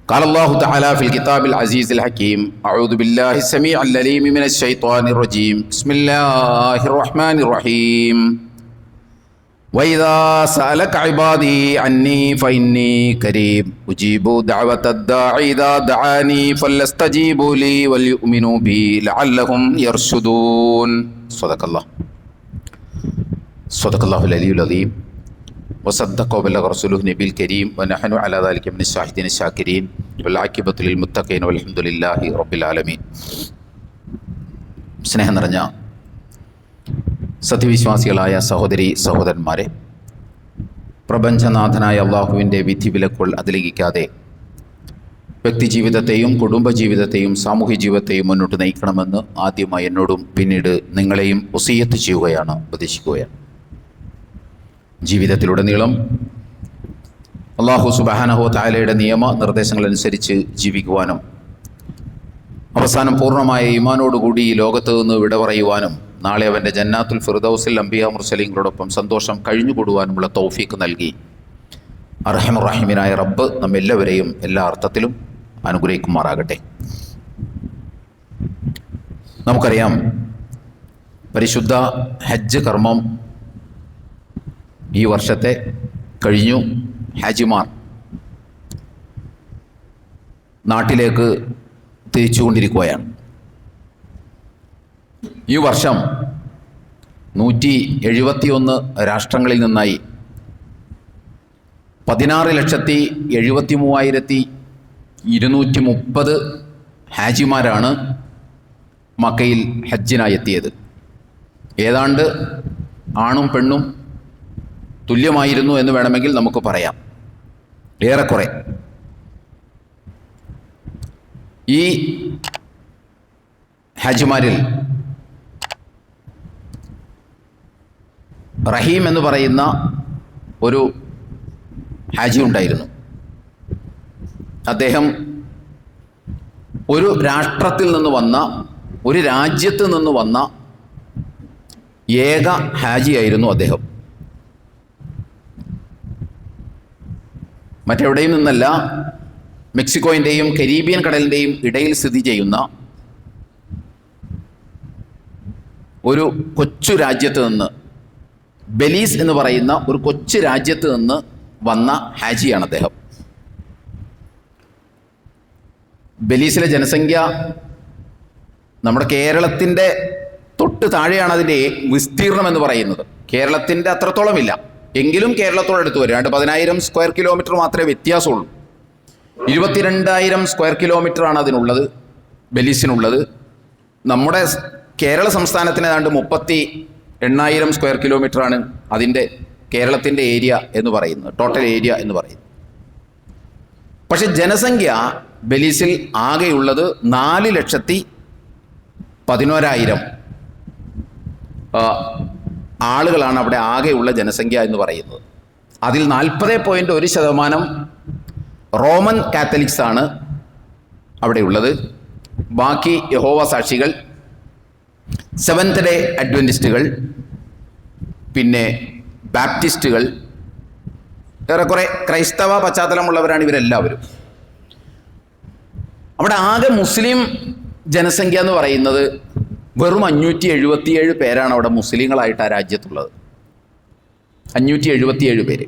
قال الله تعالى في الكتاب العزيز الحكيم أعوذ بالله السميع العليم من الشيطان الرجيم بسم الله الرحمن الرحيم وإذا سألك عبادي عني فإني قريب أجيب دعوة الداعي إذا دعاني فليستجيبوا لي وليؤمنوا بي لعلهم يرشدون صدق الله العلي العظيم وصدق وبلغ رسوله النبي الكريم ونحن على ذلك من الشاهدين الشاكرين والعاقبة للمتقين والحمد لله رب العالمين. സ്നേഹം നിറഞ്ഞ സത്യവിശ്വാസികളായ സഹോദരി സഹോദരന്മാരെ, പ്രപഞ്ചനാഥനായ അള്ളാഹുവിൻ്റെ വിധിവിലക്കുകൾ അതിലംഘിക്കാതെ വ്യക്തിജീവിതത്തെയും കുടുംബജീവിതത്തെയും സാമൂഹ്യ ജീവിതത്തെയും മുന്നോട്ട് നയിക്കണമെന്ന് ആദ്യമായി എന്നോടും പിന്നീട് നിങ്ങളെയും വസിയ്യത്ത് ചെയ്യുകയാണ്, ഉപദേശിക്കുകയാണ്. ജീവിതത്തിലുടനീളം അല്ലാഹു സുബ്ഹാനഹു വ തആലയുടെ നിയമ നിർദ്ദേശങ്ങളനുസരിച്ച് ജീവിക്കുവാനും അവസാനം പൂർണ്ണമായ ഈമാനോടുകൂടി ഈ ലോകത്ത് നിന്ന് വിട പറയുവാനും നാളെ അവൻ്റെ ജന്നാത്തുൽ ഫിർദൗസിൽ അംബിയാ മുർസലീങ്ങളോടൊപ്പം സന്തോഷം കഴിഞ്ഞുകൂടുവാനുമുള്ള തൗഫീക്ക് നൽകി അർഹമർ റഹീമിനായ റബ്ബ് നമ്മെല്ലാവരെയും എല്ലാ അർത്ഥത്തിലും അനുഗ്രഹിക്കുമാറാകട്ടെ. നമുക്കറിയാം, പരിശുദ്ധ ഹജ്ജ് കർമ്മം ഈ വർഷത്തെ കഴിഞ്ഞു. ഹാജിമാർ നാട്ടിലേക്ക് തിരിച്ചുകൊണ്ടിരിക്കുകയാണ്. ഈ വർഷം 171 രാഷ്ട്രങ്ങളിൽ നിന്നായി 16,73,230 ഹാജിമാരാണ് മക്കയിൽ ഹജ്ജിനായി എത്തിയത്. ഏതാണ്ട് ആണും പെണ്ണും തുല്യമായിരുന്നു എന്ന് വേണമെങ്കിൽ നമുക്ക് പറയാം. ഏറെക്കുറെ ഈ ഹാജിമാരിൽ റഹീം എന്ന് പറയുന്ന ഒരു ഹാജി ഉണ്ടായിരുന്നു. അദ്ദേഹം ഒരു രാഷ്ട്രത്തിൽ നിന്ന് വന്ന, ഒരു രാജ്യത്ത് നിന്ന് വന്ന ഏക ഹാജിയായിരുന്നു അദ്ദേഹം. മറ്റെവിടെയും നിന്നല്ല, മെക്സിക്കോയിൻ്റെയും കരീബിയൻ കടലിൻ്റെയും ഇടയിൽ സ്ഥിതി ചെയ്യുന്ന ഒരു കൊച്ചു രാജ്യത്ത് നിന്ന്, ബെലീസ് എന്ന് പറയുന്ന ഒരു കൊച്ചു രാജ്യത്ത് നിന്ന് വന്ന ഹാജിയാണ് അദ്ദേഹം. ബെലീസിലെ ജനസംഖ്യ നമ്മുടെ കേരളത്തിൻ്റെ തൊട്ട് താഴെയാണ് അതിൻ്റെ വിസ്തീർണം എന്ന് പറയുന്നത്. കേരളത്തിൻ്റെ അത്രത്തോളമില്ല, എങ്കിലും കേരളത്തോടടുത്ത് വരും. 10,000 സ്ക്വയർ കിലോമീറ്റർ മാത്രമേ വ്യത്യാസമുള്ളൂ. 22,000 സ്ക്വയർ കിലോമീറ്ററാണ് അതിനുള്ളത്, ബെലീസിനുള്ളത്. നമ്മുടെ കേരള സംസ്ഥാനത്തിന് ഏതാണ്ട് 38,000 സ്ക്വയർ കിലോമീറ്ററാണ് അതിൻ്റെ കേരളത്തിൻ്റെ ഏരിയ എന്ന് പറയുന്നത്, ടോട്ടൽ ഏരിയ എന്ന് പറയുന്നത്. പക്ഷെ ജനസംഖ്യ ബെലീസിൽ ആകെയുള്ളത് 4,11,000 ആളുകളാണ് അവിടെ ആകെയുള്ള ജനസംഖ്യ എന്ന് പറയുന്നത്. അതിൽ 40.1% റോമൻ കാത്തലിക്സ് ആണ് അവിടെയുള്ളത്. ബാക്കി യഹോവ സാക്ഷികൾ, സെവൻത് ഡേ അഡ്വൻറ്റിസ്റ്റുകൾ, പിന്നെ ബാപ്റ്റിസ്റ്റുകൾ, ഏറെക്കുറെ ക്രൈസ്തവ പശ്ചാത്തലമുള്ളവരാണ് ഇവരെല്ലാവരും. അവിടെ ആകെ മുസ്ലിം ജനസംഖ്യ എന്ന് പറയുന്നത് വെറും 577 പേരാണ് അവിടെ മുസ്ലിങ്ങളായിട്ട് ആ രാജ്യത്തുള്ളത്. 577 പേര്.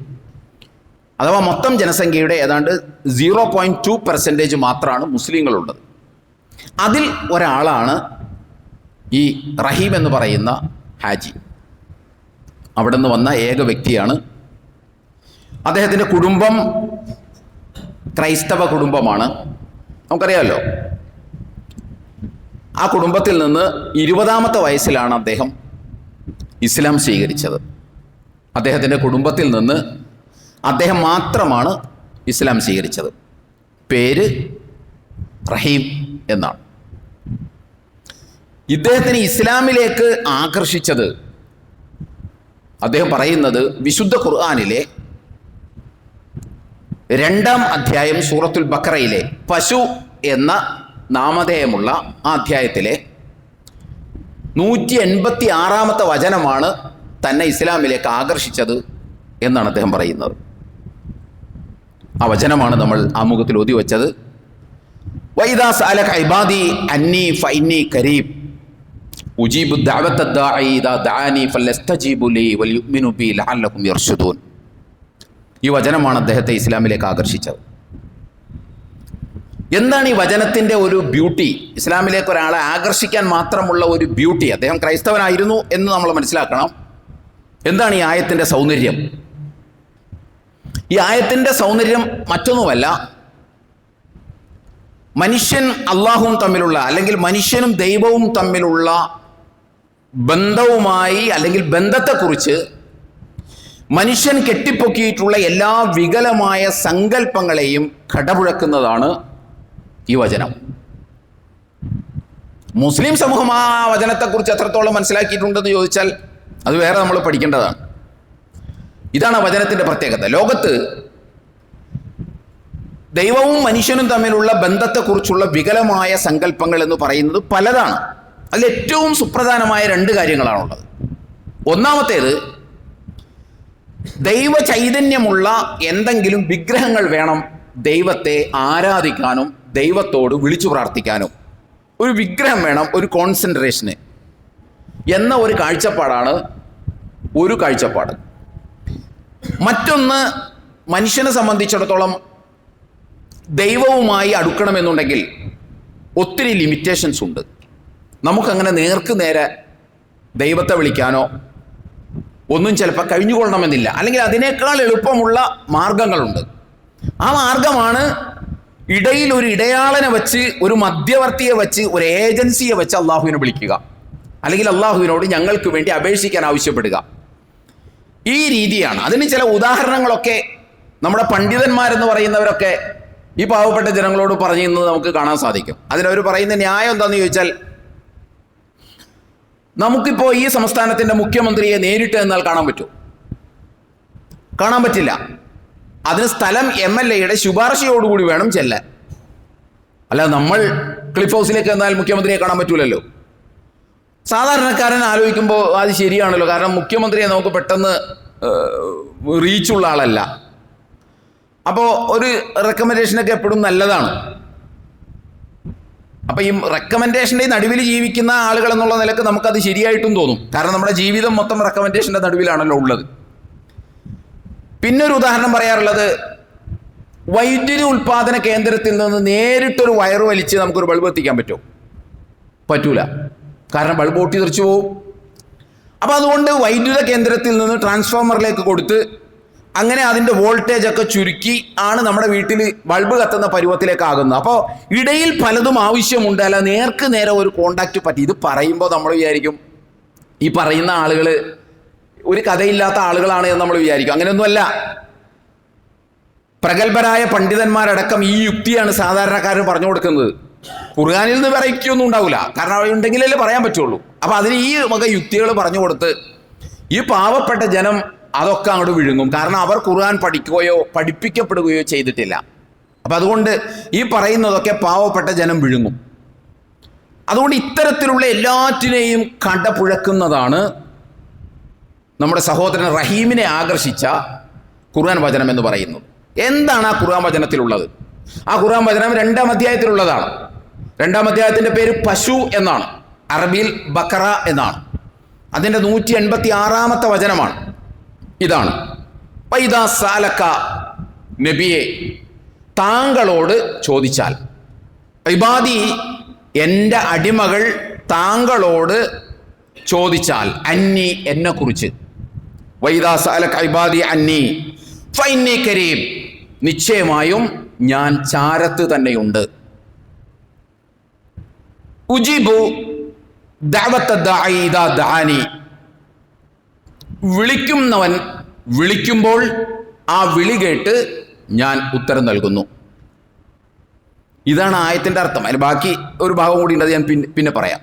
അഥവാ മൊത്തം ജനസംഖ്യയുടെ ഏതാണ്ട് 0.2% മാത്രമാണ് മുസ്ലിങ്ങളുള്ളത്. അതിൽ ഒരാളാണ് ഈ റഹീം എന്ന് പറയുന്ന ഹാജി. അവിടെ നിന്ന് വന്ന ഏക വ്യക്തിയാണ്. അദ്ദേഹത്തിൻ്റെ കുടുംബം ക്രൈസ്തവ കുടുംബമാണ്, നമുക്കറിയാമല്ലോ. ആ കുടുംബത്തിൽ നിന്ന് 20ാമത്തെ വയസ്സിലാണ് അദ്ദേഹം ഇസ്ലാം സ്വീകരിച്ചത്. അദ്ദേഹത്തിൻ്റെ കുടുംബത്തിൽ നിന്ന് അദ്ദേഹം മാത്രമാണ് ഇസ്ലാം സ്വീകരിച്ചത്. പേര് റഹീം എന്നാണ്. ഇദ്ദേഹത്തിന് ഇസ്ലാമിലേക്ക് ആകർഷിച്ചത്, അദ്ദേഹം പറയുന്നത്, വിശുദ്ധ ഖുർആനിലെ 2-ാം അധ്യായം സൂറത്തുൽ ബഖറയിലെ പശു എന്ന നാമധേയമുള്ള ആ അധ്യായത്തിലെ 186ാമത്തെ വചനമാണ് തന്നെ ഇസ്ലാമിലേക്ക് ആകർഷിച്ചത് എന്നാണ് അദ്ദേഹം പറയുന്നത്. ആ വചനമാണ് നമ്മൾ ആമുഖത്തിൽ ഓതി വച്ചത്. വഇദാ സഅലക ഇബാദി അന്നി ഫഇന്നി ഖരീബ് ഉജീബു ദഅവത ദാഇ ഇദാ ദഅാനി ഫലസ്തജീബു ലി വൽയുമിനു ബി ലഅല്ലഹും യർഷുദൂൻ. ഈ വചനമാണ് അദ്ദേഹത്തെ ഇസ്ലാമിലേക്ക് ആകർഷിച്ചത്. എന്താണ് ഈ വചനത്തിൻ്റെ ഒരു ബ്യൂട്ടി? ഇസ്ലാമിലേക്ക് ഒരാളെ ആകർഷിക്കാൻ മാത്രമുള്ള ഒരു ബ്യൂട്ടി. അദ്ദേഹം ക്രൈസ്തവനായിരുന്നു എന്ന് നമ്മൾ മനസ്സിലാക്കണം. എന്താണ് ഈ ആയത്തിൻ്റെ സൗന്ദര്യം? ഈ ആയത്തിൻ്റെ സൗന്ദര്യം മറ്റൊന്നുമല്ല, മനുഷ്യൻ അള്ളാഹുവും തമ്മിലുള്ള, അല്ലെങ്കിൽ മനുഷ്യനും ദൈവവും തമ്മിലുള്ള ബന്ധവുമായി അല്ലെങ്കിൽ ബന്ധത്തെക്കുറിച്ച് മനുഷ്യൻ കെട്ടിപ്പൊക്കിയിട്ടുള്ള എല്ലാ വികലമായ സങ്കല്പങ്ങളെയും കടപുഴക്കുന്നതാണ് ഈ വചനം. മുസ്ലിം സമൂഹം ആ വചനത്തെക്കുറിച്ച് എത്രത്തോളം മനസ്സിലാക്കിയിട്ടുണ്ടെന്ന് ചോദിച്ചാൽ അത് വേറെ നമ്മൾ പഠിക്കേണ്ടതാണ്. ഇതാണ് വചനത്തിൻ്റെ പ്രത്യേകത. ലോകത്ത് ദൈവവും മനുഷ്യനും തമ്മിലുള്ള ബന്ധത്തെക്കുറിച്ചുള്ള വികലമായ സങ്കല്പങ്ങൾ എന്ന് പറയുന്നത് പലതാണ്. അതിൽ ഏറ്റവും സുപ്രധാനമായ രണ്ട് കാര്യങ്ങളാണുള്ളത്. ഒന്നാമത്തേത്, ദൈവ ചൈതന്യമുള്ള എന്തെങ്കിലും വിഗ്രഹങ്ങൾ വേണം ദൈവത്തെ ആരാധിക്കാനും ദൈവത്തോട് വിളിച്ചു പ്രാർത്ഥിക്കാനും. ഒരു വിഗ്രഹം വേണം, ഒരു കോൺസെൻട്രേഷന് എന്ന ഒരു കാഴ്ചപ്പാടാണ് ഒരു കാഴ്ചപ്പാട്. മറ്റൊന്ന്, മനുഷ്യനെ സംബന്ധിച്ചിടത്തോളം ദൈവവുമായി അടുക്കണമെന്നുണ്ടെങ്കിൽ ഒത്തിരി ലിമിറ്റേഷൻസ് ഉണ്ട്. നമുക്കങ്ങനെ നേർക്ക് നേരെ ദൈവത്തെ വിളിക്കാനോ ഒന്നും ചിലപ്പോൾ കഴിഞ്ഞുകൊള്ളണമെന്നില്ല. അല്ലെങ്കിൽ അതിനേക്കാൾ എളുപ്പമുള്ള മാർഗങ്ങളുണ്ട്. ആ മാർഗമാണ് ഇടയിൽ ഒരു ഇടയാളനെ വെച്ച്, ഒരു മധ്യവർത്തിയെ വെച്ച്, ഒരു ഏജൻസിയെ വെച്ച് അള്ളാഹുവിനെ വിളിക്കുക, അല്ലെങ്കിൽ അള്ളാഹുവിനോട് ഞങ്ങൾക്ക് വേണ്ടി അപേക്ഷിക്കാൻ ആവശ്യപ്പെടുക. ഈ രീതിയാണ്. അതിന് ചില ഉദാഹരണങ്ങളൊക്കെ നമ്മുടെ പണ്ഡിതന്മാരെന്ന് പറയുന്നവരൊക്കെ ഈ പാവപ്പെട്ട ജനങ്ങളോട് പറയുന്നത് നമുക്ക് കാണാൻ സാധിക്കും. അതിനവർ പറയുന്ന ന്യായം എന്താണെന്ന് ചോദിച്ചാൽ, നമുക്കിപ്പോൾ ഈ സംസ്ഥാനത്തിൻ്റെ മുഖ്യമന്ത്രിയെ നേരിട്ട് എന്നാൽ കാണാൻ പറ്റുമോ? കാണാൻ പറ്റില്ല. അതിന് സ്ഥലം MLA-യുടെ ശുപാർശയോടുകൂടി വേണം ചെല്ലാൻ. അല്ല, നമ്മൾ ക്ലിഫ് ഹൗസിലേക്ക് എന്നാൽ മുഖ്യമന്ത്രിയെ കാണാൻ പറ്റൂലല്ലോ. സാധാരണക്കാരൻ ആലോചിക്കുമ്പോൾ അത് ശരിയാണല്ലോ, കാരണം മുഖ്യമന്ത്രിയെ നമുക്ക് പെട്ടെന്ന് റീച്ചുള്ള ആളല്ല. അപ്പോൾ ഒരു റെക്കമെൻഡേഷനൊക്കെ എപ്പോഴും നല്ലതാണ്. അപ്പം ഈ റെക്കമെൻഡേഷൻ്റെ നടുവിൽ ജീവിക്കുന്ന ആളുകൾ എന്നുള്ള നിലക്ക് നമുക്കത് ശരിയായിട്ടും തോന്നും. കാരണം നമ്മുടെ ജീവിതം മൊത്തം റെക്കമെൻഡേഷൻ്റെ നടുവിലാണല്ലോ ഉള്ളത്. പിന്നൊരു ഉദാഹരണം പറയാറുള്ളത്, വൈദ്യുതി ഉൽപാദന കേന്ദ്രത്തിൽ നിന്ന് നേരിട്ടൊരു വയറ് വലിച്ച് നമുക്കൊരു ബൾബ് എത്തിക്കാൻ പറ്റുമോ? പറ്റൂല. കാരണം ബൾബ് പൊട്ടി തെറിച്ചു പോവും. അപ്പോൾ അതുകൊണ്ട് വൈദ്യുത കേന്ദ്രത്തിൽ നിന്ന് ട്രാൻസ്ഫോമറിലേക്ക് കൊടുത്ത് അങ്ങനെ അതിൻ്റെ വോൾട്ടേജ് ഒക്കെ ചുരുക്കി ആണ് നമ്മുടെ വീട്ടിൽ ബൾബ് കത്തുന്ന പരുവത്തിലേക്കാകുന്നത്. അപ്പോൾ ഇടയിൽ പലതും ആവശ്യമുണ്ട്. അല്ല നേർക്ക് നേരെ ഒരു കോണ്ടാക്റ്റ് പറ്റി. ഇത് പറയുമ്പോൾ നമ്മൾ വിചാരിക്കും ഈ പറയുന്ന ആളുകൾ ഒരു കഥയില്ലാത്ത ആളുകളാണ് എന്ന് നമ്മൾ വിചാരിക്കും. അങ്ങനെയൊന്നുമല്ല. പ്രഗത്ഭരായ പണ്ഡിതന്മാരടക്കം ഈ യുക്തിയാണ് സാധാരണക്കാരന് പറഞ്ഞു കൊടുക്കുന്നത്. ഖുർആനിൽ നിന്ന് വെറൈറ്റി ഒന്നും ഉണ്ടാവില്ല, കാരണം അവ ഉണ്ടെങ്കിലല്ലേ പറയാൻ പറ്റുള്ളൂ. അപ്പം അതിന് ഈ വക യുക്തികൾ പറഞ്ഞു കൊടുത്ത് ഈ പാവപ്പെട്ട ജനം അതൊക്കെ അങ്ങോട്ട് വിഴുങ്ങും. കാരണം അവർ ഖുർആൻ പഠിക്കുകയോ പഠിപ്പിക്കപ്പെടുകയോ ചെയ്തിട്ടില്ല. അപ്പം അതുകൊണ്ട് ഈ പറയുന്നതൊക്കെ പാവപ്പെട്ട ജനം വിഴുങ്ങും. അതുകൊണ്ട് ഇത്തരത്തിലുള്ള എല്ലാറ്റിനെയും കടപുഴക്കുന്നതാണ് നമ്മുടെ സഹോദരൻ റഹീമിനെ ആകർഷിച്ച ഖുർആൻ വചനം എന്ന് പറയുന്നത്. എന്താണ് ആ ഖുർആൻ വചനത്തിലുള്ളത്? ആ ഖുർആൻ വചനം 2-ാം അധ്യായത്തിലുള്ളതാണ്. 2-ാം അധ്യായത്തിൻ്റെ പേര് പശു എന്നാണ്, അറബിയിൽ ബക്കറ എന്നാണ്. അതിൻ്റെ 186-ാമത്തെ വചനമാണ്. ഇതാണ്, വൈദാ സാലക നബിയെ, താങ്കളോട് ചോദിച്ചാൽ, ഇബാദി എൻ്റെ അടിമകൾ താങ്കളോട് ചോദിച്ചാൽ, അന്നി എന്നെക്കുറിച്ച്, വൈദാ സഅലക ഇബാദി അന്നി ഫഇന്നി കരീം, നിശ്ചയമായും ഞാൻ ചാരത്ത് തന്നെയുണ്ട്. ഉജീബു ദഅവത ദാഇ ഇദാ ദഅാനി, വിളിക്കുന്നവൻ വിളിക്കുമ്പോൾ ആ വിളി കേട്ട് ഞാൻ ഉത്തരം നൽകുന്നു. ഇതാണ് ആയത്തിൻ്റെ അർത്ഥം. അതിന് ബാക്കി ഒരു ഭാഗം കൂടി ഉണ്ട്, അത് ഞാൻ പിന്നെ പറയാം.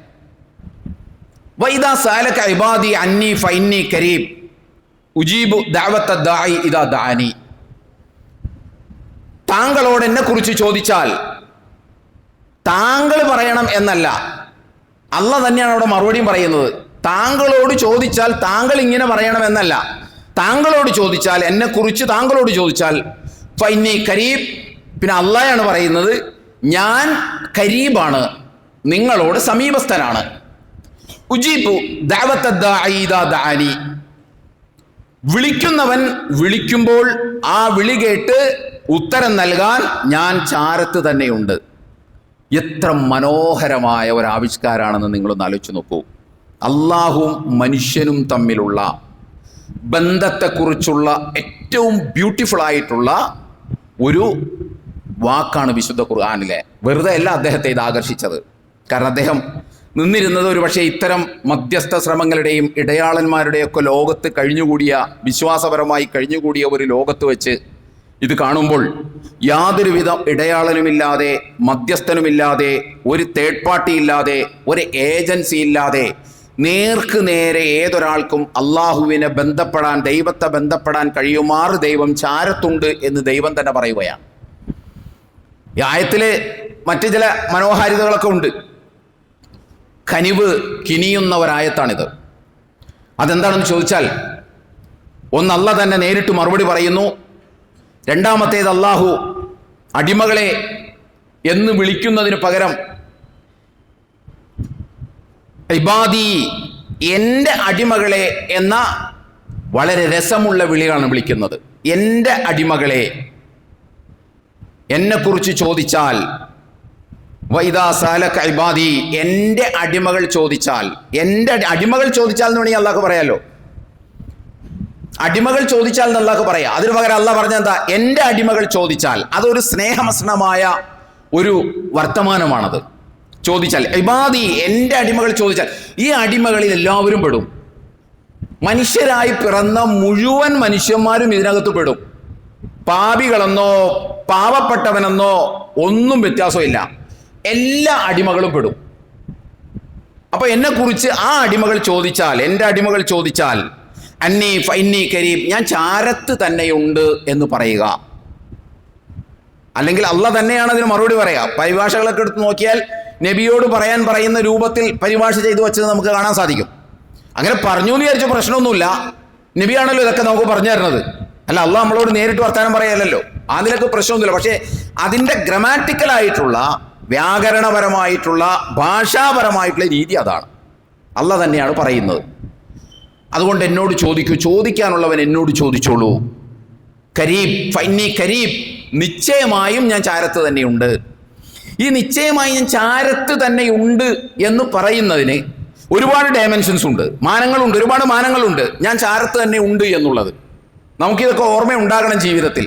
വൈദാ സഅലക ഇബാദി അന്നി ഫഇന്നി കരീം ഉജീബു ദഅവത ദാഇ ഇദാ ദഅാനി, താങ്കളോട് എന്നെക്കുറിച്ച് ചോദിച്ചാൽ താങ്കൾ പറയണം എന്നല്ല, അല്ലാഹ് തന്നെയാണ് അവിടെ മറുപടിയും പറയുന്നത്. താങ്കളോട് ചോദിച്ചാൽ താങ്കൾ ഇങ്ങനെ പറയണം എന്നല്ല, താങ്കളോട് ചോദിച്ചാൽ, എന്നെക്കുറിച്ച് താങ്കളോട് ചോദിച്ചാൽ ഫഇന്നി കരീം. പിന്നെ അല്ലാഹയാണ് പറയുന്നത്, ഞാൻ കരീബാണ്, നിങ്ങളോട് സമീപസ്ഥനാണ്. ഉജീബു ദഅവത ദാഇ ഇദാ ദഅനി, വിളിക്കുന്നവൻ വിളിക്കുമ്പോൾ ആ വിളി കേട്ട് ഉത്തരം നൽകാൻ ഞാൻ ചാരത്ത് തന്നെയുണ്ട്. എത്ര മനോഹരമായ ഒരാവിഷ്കാരാണെന്ന് നിങ്ങളൊന്ന് ആലോചിച്ച് നോക്കൂ. അള്ളാഹുവും മനുഷ്യനും തമ്മിലുള്ള ബന്ധത്തെക്കുറിച്ചുള്ള ഏറ്റവും ബ്യൂട്ടിഫുൾ ആയിട്ടുള്ള ഒരു വാക്കാണ് വിശുദ്ധ ഖുർആനിലെ. വെറുതെ അല്ല അദ്ദേഹത്തെ ഇത് ആകർഷിച്ചത്. കാരണം അദ്ദേഹം നിന്നിരുന്നത് ഒരു പക്ഷേ ഇത്തരം മധ്യസ്ഥ ശ്രമങ്ങളുടെയും ഇടയാളന്മാരുടെയൊക്കെ ലോകത്ത് കഴിഞ്ഞുകൂടിയ, വിശ്വാസപരമായി കഴിഞ്ഞുകൂടിയ ഒരു ലോകത്ത് വെച്ച് ഇത് കാണുമ്പോൾ യാതൊരുവിധ ഇടയാളനുമില്ലാതെ, മധ്യസ്ഥനുമില്ലാതെ, ഒരു തേർഡ് പാർട്ടി ഇല്ലാതെ, ഒരു ഏജൻസി ഇല്ലാതെ നേർക്ക് നേരെ ഏതൊരാൾക്കും അള്ളാഹുവിനെ ബന്ധപ്പെടാൻ, ദൈവത്തെ ബന്ധപ്പെടാൻ കഴിയുമാറ് ദൈവം ചാരത്തുണ്ട് എന്ന് ദൈവം തന്നെ പറയുകയാണ്. ഈ ആയത്തില് മറ്റു ചില മനോഹാരിതകളൊക്കെ ഉണ്ട്. കനിവ് കിനിയുന്ന ഒരായത്താണിത്. അതെന്താണെന്ന് ചോദിച്ചാൽ, ഒന്ന് അല്ലാഹ് തന്നെ നേരിട്ട് മറുപടി പറയുന്നു. രണ്ടാമത്തേത് അള്ളാഹു അടിമകളെ എന്ന് വിളിക്കുന്നതിന് പകരം ഇബാദി, എൻ്റെ അടിമകളെ എന്ന വളരെ രസമുള്ള വിളികളാണ് വിളിക്കുന്നത്. എൻ്റെ അടിമകളെ, എന്നെക്കുറിച്ച് ചോദിച്ചാൽ, വൈദാ സഅലക ഇബാദി, എൻ്റെ അടിമകൾ ചോദിച്ചാൽ, എൻ്റെ അടിമകൾ ചോദിച്ചാൽ എന്ന് വേണമെങ്കിൽ അള്ളാഹ് പറയാലോ. അടിമകൾ ചോദിച്ചാൽ എന്ന് അള്ളാഹ് പറയാം. അതിന് പകരം അള്ളാഹ് പറഞ്ഞ എന്താ? എൻ്റെ അടിമകൾ ചോദിച്ചാൽ. അതൊരു സ്നേഹമസ്നമായ ഒരു വർത്തമാനമാണത്. ചോദിച്ചാൽ, ഇബാദി, എൻ്റെ അടിമകൾ ചോദിച്ചാൽ. ഈ അടിമകളിൽ എല്ലാവരും പെടും. മനുഷ്യരായി പിറന്ന മുഴുവൻ മനുഷ്യന്മാരും ഇതിനകത്ത് പെടും. പാപികളെന്നോ പാവപ്പെട്ടവനെന്നോ ഒന്നും വ്യത്യാസമില്ല. എല്ലാ അടിമകളും പെടും. അപ്പൊ എന്നെക്കുറിച്ച് ആ അടിമകൾ ചോദിച്ചാൽ, എൻ്റെ അടിമകൾ ചോദിച്ചാൽ, അന്നി ഫഇന്നി കരീം, ഞാൻ ചാരത്ത് തന്നെയുണ്ട് എന്ന് പറയുക. അല്ലെങ്കിൽ അള്ളാഹ് തന്നെയാണ് അതിന് മറുപടി പറയാം. പരിഭാഷകളൊക്കെ എടുത്ത് നോക്കിയാൽ നബിയോട് പറയാൻ പറയുന്ന രൂപത്തിൽ പരിഭാഷ ചെയ്തു വെച്ചത് നമുക്ക് കാണാൻ സാധിക്കും. അങ്ങനെ പറഞ്ഞു എന്ന് വിചാരിച്ച പ്രശ്നമൊന്നുമില്ല. നബിയാണല്ലോ ഇതൊക്കെ നമുക്ക് പറഞ്ഞു തരുന്നത്. അല്ല, അള്ളാഹ് നമ്മളോട് നേരിട്ട് വർത്താനം പറയല്ലോ. അതിലൊക്കെ പ്രശ്നമൊന്നുമില്ല. പക്ഷേ അതിൻ്റെ ഗ്രമാറ്റിക്കലായിട്ടുള്ള, വ്യാകരണപരമായിട്ടുള്ള, ഭാഷാപരമായിട്ടുള്ള രീതി അതാണ്. അള്ളാഹ് തന്നെയാണ് പറയുന്നത്. അതുകൊണ്ട് എന്നോട് ചോദിക്കൂ, ചോദിക്കാനുള്ളവൻ എന്നോട് ചോദിച്ചോളൂ. കരീബ്, ഫഇന്നി കരീബ്, നിശ്ചയമായും ഞാൻ ചാരത്ത് തന്നെയുണ്ട്. ഈ നിശ്ചയമായി ഞാൻ ചാരത്ത് തന്നെയുണ്ട് എന്ന് പറയുന്നതിന് ഒരുപാട് ഡയമെൻഷൻസ് ഉണ്ട്, മാനങ്ങളുണ്ട്, ഒരുപാട് മാനങ്ങളുണ്ട്. ഞാൻ ചാരത്ത് തന്നെ ഉണ്ട് എന്നുള്ളത് നമുക്കിതൊക്കെ ഓർമ്മയുണ്ടാകണം ജീവിതത്തിൽ.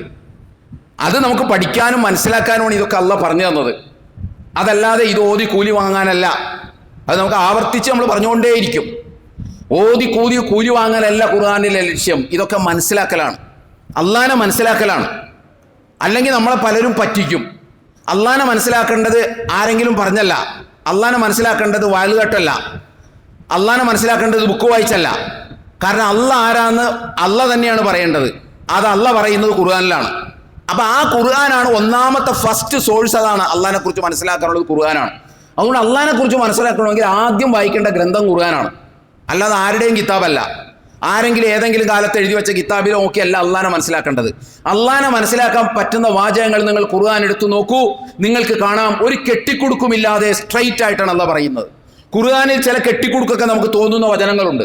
അത് നമുക്ക് പഠിക്കാനും മനസ്സിലാക്കാനുമാണ് ഇതൊക്കെ അള്ളാഹ് പറഞ്ഞു തന്നത്. അതല്ലാതെ ഇത് ഓതി കൂലി വാങ്ങാനല്ല. അത് നമുക്ക് ആവർത്തിച്ച് നമ്മൾ പറഞ്ഞുകൊണ്ടേയിരിക്കും. ഓതി കൂലി വാങ്ങലല്ല ഖുർആനിലെ ലക്ഷ്യം. ഇതൊക്കെ മനസ്സിലാക്കലാണ്, അള്ളാഹിനെ മനസ്സിലാക്കലാണ്. അല്ലെങ്കിൽ നമ്മളെ പലരും പറ്റിക്കും. അള്ളാഹിനെ മനസ്സിലാക്കേണ്ടത് ആരെങ്കിലും പറഞ്ഞല്ല. അള്ളാഹിനെ മനസ്സിലാക്കേണ്ടത് വയലുകെട്ടല്ല. അള്ളാഹിനെ മനസ്സിലാക്കേണ്ടത് ബുക്ക് വായിച്ചല്ല. കാരണം അള്ളാഹ് ആരാന്ന് അള്ളാഹ് തന്നെയാണ് പറയേണ്ടത്. അത് അള്ളാഹ് പറയുന്നത് ഖുർആനിലാണ്. അപ്പൊ ആ ഖുർആനാണ് ഒന്നാമത്തെ ഫസ്റ്റ് സോഴ്സ്. അതാണ് അള്ളാഹിനെ കുറിച്ച് മനസ്സിലാക്കാനുള്ളത് ഖുർആനാണ്. അതുകൊണ്ട് അള്ളാഹിനെ കുറിച്ച് മനസ്സിലാക്കണമെങ്കിൽ ആദ്യം വായിക്കേണ്ട ഗ്രന്ഥം ഖുർആനാണ്. അല്ലാതെ ആരുടെയും കിതാബല്ല. ആരെങ്കിലും ഏതെങ്കിലും കാലത്ത് എഴുതി വെച്ച കിതാബിൽ നോക്കിയല്ല അള്ളാഹിനെ മനസ്സിലാക്കേണ്ടത്. അള്ളാഹിനെ മനസ്സിലാക്കാൻ പറ്റുന്ന വാചകങ്ങൾ നിങ്ങൾ ഖുർആൻ എടുത്തു നോക്കൂ. നിങ്ങൾക്ക് കാണാം, ഒരു കെട്ടിക്കുടുക്കുമില്ലാതെ സ്ട്രൈറ്റ് ആയിട്ടാണ് അള്ളാഹ് പറയുന്നത്. ഖുർആനിൽ ചില കെട്ടിക്കുടുക്കൊക്കെ നമുക്ക് തോന്നുന്ന വചനങ്ങളുണ്ട്.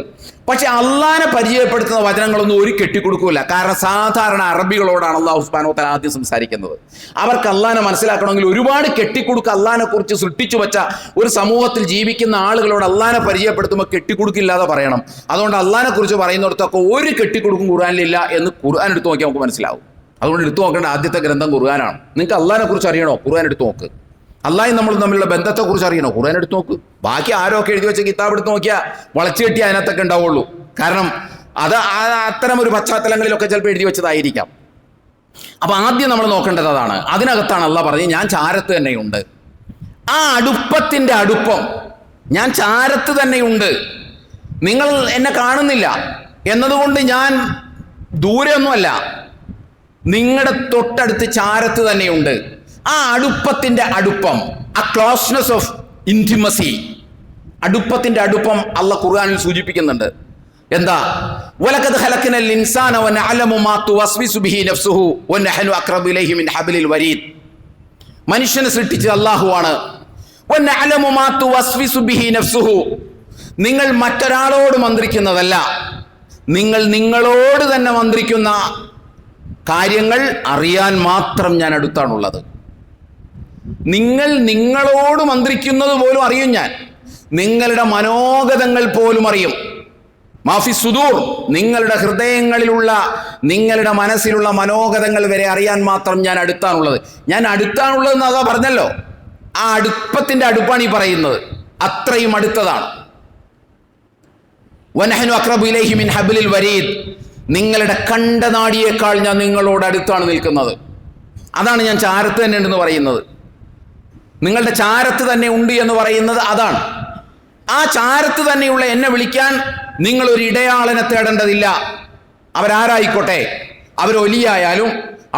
പക്ഷെ അള്ളാഹിനെ പരിചയപ്പെടുത്തുന്ന വചനങ്ങളൊന്നും ഒരു കെട്ടിക്കുടുക്കില്ല. കാരണം സാധാരണ അറബികളോടാണ് അള്ളാഹു സുബ്ഹാനഹു വ തആല ആദ്യം സംസാരിക്കുന്നത്. അവർക്ക് അള്ളാഹിനെ മനസ്സിലാക്കണമെങ്കിൽ ഒരുപാട് കെട്ടിക്കുടുക്ക് അള്ളാഹിനെ കുറിച്ച് സൃഷ്ടിച്ചു വെച്ച ഒരു സമൂഹത്തിൽ ജീവിക്കുന്ന ആളുകളോട് അള്ളാഹിനെ പരിചയപ്പെടുത്തുമ്പോൾ കെട്ടിക്കുടുക്കില്ലാതെ പറയണം. അതുകൊണ്ട് അള്ളാഹിനെ കുറിച്ച് പറയുന്നിടത്തൊക്കെ ഒരു കെട്ടിക്കുടുക്കും ഖുർആനിലില്ല എന്ന് ഖുർആൻ എടുത്ത് നോക്കിയാൽ നമുക്ക് മനസ്സിലാവും. അതുകൊണ്ട് എടുത്തു നോക്കേണ്ട ആദ്യത്തെ ഗ്രന്ഥം ഖുർആനാണ്. നിങ്ങൾക്ക് അള്ളാഹിനെ കുറിച്ച് അറിയണോ? ഖുർആൻ എടുത്ത് നോക്ക്. അള്ളാഹും നമ്മൾ തമ്മിലുള്ള ബന്ധത്തെക്കുറിച്ച് അറിയണോ? ഖുർആൻ എടുത്ത് നോക്ക്. ബാക്കി ആരൊക്കെ എഴുതി വെച്ച കിതാബ് എടുത്ത് നോക്കിയാൽ വളച്ചു കെട്ടി അതിനകത്തൊക്കെ ഉണ്ടാവുള്ളൂ. കാരണം അത് അത്തരം ഒരു പശ്ചാത്തലങ്ങളിലൊക്കെ ചിലപ്പോൾ എഴുതി വെച്ചതായിരിക്കാം. അപ്പൊ ആദ്യം നമ്മൾ നോക്കേണ്ടത് അതാണ്. അതിനകത്താണ് അള്ളാഹ് പറഞ്ഞത് ഞാൻ ചാരത്ത് തന്നെയുണ്ട്. ആ അടുപ്പത്തിന്റെ അടുപ്പം, ഞാൻ ചാരത്ത് തന്നെയുണ്ട്. നിങ്ങൾ എന്നെ കാണുന്നില്ല എന്നതുകൊണ്ട് ഞാൻ ദൂരെയൊന്നുമല്ല, നിങ്ങളുടെ തൊട്ടടുത്ത് ചാരത്ത് തന്നെയുണ്ട്. ആ അടുപ്പത്തിന്റെ അടുപ്പം, ആ ക്ലോസ്നെസ് ഓഫ് ഇന്റിമസി, അടുപ്പത്തിന്റെ അടുപ്പം അള്ളാഹ് ഖുർആനിൽ സൂചിപ്പിക്കുന്നുണ്ട്. എന്താ? വലഖദ് ഖലഖനൽ ഇൻസാന വനഅലമു മാ തുവസ്വിസു ബിഹി നഫ്സുഹു വനഹനു അഖ്റബു ഇലൈഹി മിൻ ഹബ്ലിൽ വരീദ്. മനുഷ്യനെ സൃഷ്ടിച്ചത് അല്ലാഹുവാണ്. വനഅലമു മാ തുവസ്വിസു ബിഹി നഫ്സുഹു, നിങ്ങൾ മറ്റൊരാളോട് മന്ത്രിക്കുന്നതല്ല, നിങ്ങൾ നിങ്ങളോട് തന്നെ മന്ത്രിക്കുന്ന കാര്യങ്ങൾ അറിയാൻ മാത്രം ഞാൻ അടുത്താണുള്ളത്. നിങ്ങൾ നിങ്ങളോട് മന്ത്രിക്കുന്നത് പോലും അറിയും ഞാൻ. നിങ്ങളുടെ മനോഗതങ്ങൾ പോലും അറിയും. മാഫി സുദൂർ, നിങ്ങളുടെ ഹൃദയങ്ങളിലുള്ള, നിങ്ങളുടെ മനസ്സിലുള്ള മനോഗതങ്ങൾ വരെ അറിയാൻ മാത്രം ഞാൻ അടുത്താണുള്ളത്. ഞാൻ അടുത്താണുള്ളതെന്ന് അതാ പറഞ്ഞല്ലോ. ആ അടുപ്പത്തിന്റെ അടുപ്പാണ് ഈ പറയുന്നത്. അത്രയും അടുത്തതാണ്. വനഹ്നു അഖ്റബു ഇലൈഹി മിൻ ഹബ്ലിൽ വരീദ്, നിങ്ങളുടെ കണ്ടനാടിയേക്കാൾ ഞാൻ നിങ്ങളോട് അടുത്താണ് നിൽക്കുന്നത്. അതാണ് ഞാൻ ചാരത്ത് തന്നെ ഉണ്ടെന്ന് പറയുന്നത്. നിങ്ങളുടെ ചാരത്ത് തന്നെ ഉണ്ട് എന്ന് പറയുന്നത് അതാണ്. ആ ചാരത്ത് തന്നെയുള്ള എന്നെ വിളിക്കാൻ നിങ്ങൾ ഒരു ഇടയാളനെ തേടേണ്ടതില്ല. അവരാരായിക്കോട്ടെ, അവർ ഒലിയായാലും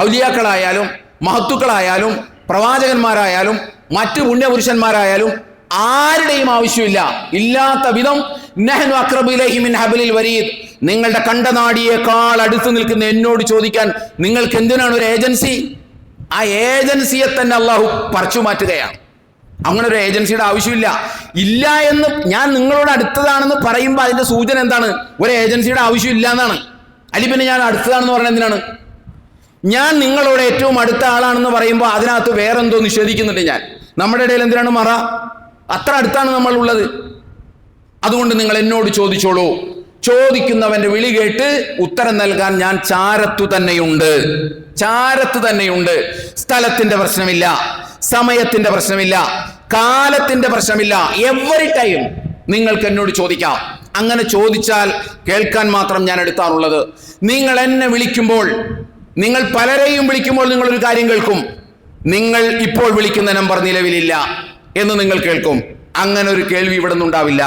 ഔലിയാക്കളായാലും മഹത്തുക്കളായാലും പ്രവാചകന്മാരായാലും മറ്റു പുണ്യപുരുഷന്മാരായാലും ആരുടെയും ആവശ്യമില്ല. ഇല്ലാത്ത വിധം നഹ്നു അഖ്റബു ഇലൈഹി മിൻ ഹബ്ലിൽ വരീദ്, നിങ്ങളുടെ കണ്ടനാടിയേക്കാൾ അടുത്ത് നിൽക്കുന്ന എന്നോട് ചോദിക്കാൻ നിങ്ങൾക്ക് എന്തിനാണ് ഒരു ഏജൻസി? ആ ഏജൻസിയെ തന്നെ അള്ളാഹു പറിച്ചു മാറ്റുകയാണ്. അങ്ങനെ ഒരു ഏജൻസിയുടെ ആവശ്യമില്ല. ഇല്ല എന്ന് ഞാൻ നിങ്ങളോട് അടുത്തതാണെന്ന് പറയുമ്പോൾ അതിന്റെ സൂചന എന്താണ്? ഒരു ഏജൻസിയുടെ ആവശ്യമില്ല എന്നാണ്. അല്ലെങ്കിൽ പിന്നെ ഞാൻ അടുത്തതാണെന്ന് പറയുന്നത് എന്തിനാണ്? ഞാൻ നിങ്ങളോട് ഏറ്റവും അടുത്ത ആളാണെന്ന് പറയുമ്പോൾ അതിനകത്ത് വേറെന്തോ നിഷേധിക്കുന്നുണ്ട് ഞാൻ. നമ്മുടെ ഇടയിൽ എന്തിനാണ് മറ? അത്ര അടുത്താണ് നമ്മൾ ഉള്ളത്. അതുകൊണ്ട് നിങ്ങൾ എന്നോട് ചോദിച്ചോളൂ. ചോദിക്കുന്നവന്റെ വിളി കേട്ട് ഉത്തരം നൽകാൻ ഞാൻ ചാരത്തു തന്നെയുണ്ട്. ചാരത്ത് തന്നെയുണ്ട്. സ്ഥലത്തിന്റെ പ്രശ്നമില്ല, സമയത്തിന്റെ പ്രശ്നമില്ല, കാലത്തിന്റെ പ്രശ്നമില്ല. എവറി ടൈം നിങ്ങൾക്ക് എന്നോട് ചോദിക്കാം. അങ്ങനെ ചോദിച്ചാൽ കേൾക്കാൻ മാത്രം ഞാൻ അടുത്താണുള്ളത്. നിങ്ങൾ എന്നെ വിളിക്കുമ്പോൾ, നിങ്ങൾ പലരെയും വിളിക്കുമ്പോൾ നിങ്ങളൊരു കാര്യം കേൾക്കും. നിങ്ങൾ ഇപ്പോൾ വിളിക്കുന്ന നമ്പർ നിലവിലില്ല എന്ന് നിങ്ങൾ കേൾക്കും. അങ്ങനെ ഒരു കേൾവി ഇവിടെ നിന്നുണ്ടാവില്ല.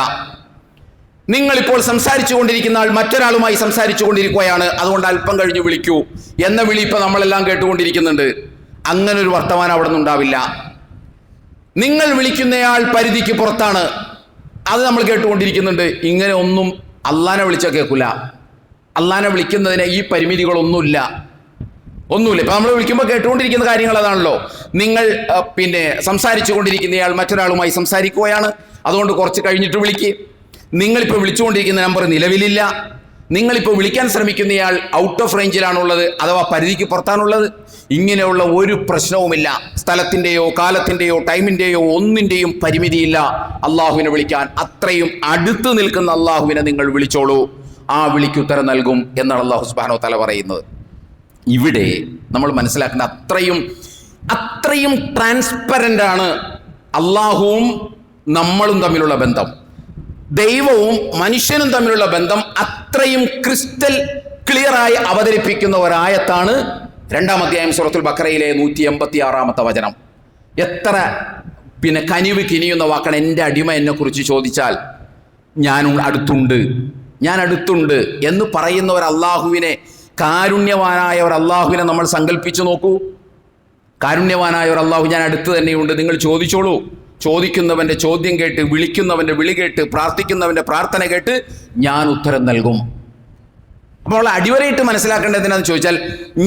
നിങ്ങളിപ്പോൾ സംസാരിച്ചു കൊണ്ടിരിക്കുന്ന ആൾ മറ്റൊരാളുമായി സംസാരിച്ചു കൊണ്ടിരിക്കുകയാണ്, അതുകൊണ്ട് അല്പം കഴിഞ്ഞ് വിളിക്കൂ എന്ന വിളി ഇപ്പൊ നമ്മളെല്ലാം കേട്ടുകൊണ്ടിരിക്കുന്നുണ്ട്. അങ്ങനെ ഒരു വർത്തമാനം അവിടെ നിന്നുണ്ടാവില്ല. നിങ്ങൾ വിളിക്കുന്നയാൾ പരിധിക്ക് പുറത്താണ്, അത് നമ്മൾ കേട്ടുകൊണ്ടിരിക്കുന്നുണ്ട്. ഇങ്ങനെ ഒന്നും അള്ളാനെ വിളിച്ചാൽ കേൾക്കില്ല. അള്ളാനെ വിളിക്കുന്നതിന് ഈ പരിമിതികളൊന്നുമില്ല. ഇപ്പൊ നമ്മൾ വിളിക്കുമ്പോൾ കേട്ടുകൊണ്ടിരിക്കുന്ന കാര്യങ്ങൾ അതാണല്ലോ. നിങ്ങൾ സംസാരിച്ചു കൊണ്ടിരിക്കുന്നയാൾ മറ്റൊരാളുമായി സംസാരിക്കുകയാണ്, അതുകൊണ്ട് കുറച്ച് കഴിഞ്ഞിട്ട് വിളിക്കുക. നിങ്ങളിപ്പോൾ വിളിച്ചുകൊണ്ടിരിക്കുന്ന നമ്പർ നിലവിലില്ല. നിങ്ങളിപ്പോൾ വിളിക്കാൻ ശ്രമിക്കുന്നയാൾ ഔട്ട് ഓഫ് റേഞ്ചിലാണുള്ളത്, അഥവാ പരിധിക്ക് പുറത്താണുള്ളത്. ഇങ്ങനെയുള്ള ഒരു പ്രശ്നവുമില്ല. സ്ഥലത്തിൻ്റെയോ കാലത്തിൻ്റെയോ ടൈമിൻ്റെയോ ഒന്നിൻ്റെയും പരിമിതിയില്ല അള്ളാഹുവിനെ വിളിക്കാൻ. അത്രയും അടുത്ത് നിൽക്കുന്ന അള്ളാഹുവിനെ നിങ്ങൾ വിളിച്ചോളൂ, ആ വിളിക്ക് ഉത്തരം നൽകും എന്നാണ് അള്ളാഹു സുബ്ഹാനഹു വ തആല പറയുന്നത്. ഇവിടെ നമ്മൾ മനസ്സിലാക്കേണ്ട അത്രയും ട്രാൻസ്പെറൻ്റ് ആണ് അള്ളാഹുവും നമ്മളും തമ്മിലുള്ള ബന്ധം. ദൈവവും മനുഷ്യനും തമ്മിലുള്ള ബന്ധം അത്രയും ക്രിസ്റ്റൽ ക്ലിയറായി അവതരിപ്പിക്കുന്ന ഒരായത്താണ് 2-ാം അധ്യായം സൂറത്തുൽ ബഖറയിലെ 186-ാമത്തെ വചനം. എത്ര കനിവ് കിനിയുന്ന വാക്കാണ്. എൻ്റെ അടിമ എന്നെ കുറിച്ച് ചോദിച്ചാൽ ഞാൻ അടുത്തുണ്ട് എന്ന് പറയുന്ന ഒരു അള്ളാഹുവിനെ, കാരുണ്യവാനായ ഒരു അള്ളാഹുവിനെ നമ്മൾ സങ്കല്പിച്ചു നോക്കൂ. കാരുണ്യവാനായ ഒരു അള്ളാഹു ഞാൻ അടുത്ത് തന്നെയുണ്ട്, നിങ്ങൾ ചോദിച്ചോളൂ. ചോദിക്കുന്നവന്റെ ചോദ്യം കേട്ട്, വിളിക്കുന്നവന്റെ വിളി കേട്ട്, പ്രാർത്ഥിക്കുന്നവന്റെ പ്രാർത്ഥന കേട്ട് ഞാൻ ഉത്തരം നൽകും. അപ്പോൾ അടിവരയിട്ട് മനസ്സിലാക്കേണ്ടത് എന്താണെന്ന് ചോദിച്ചാൽ,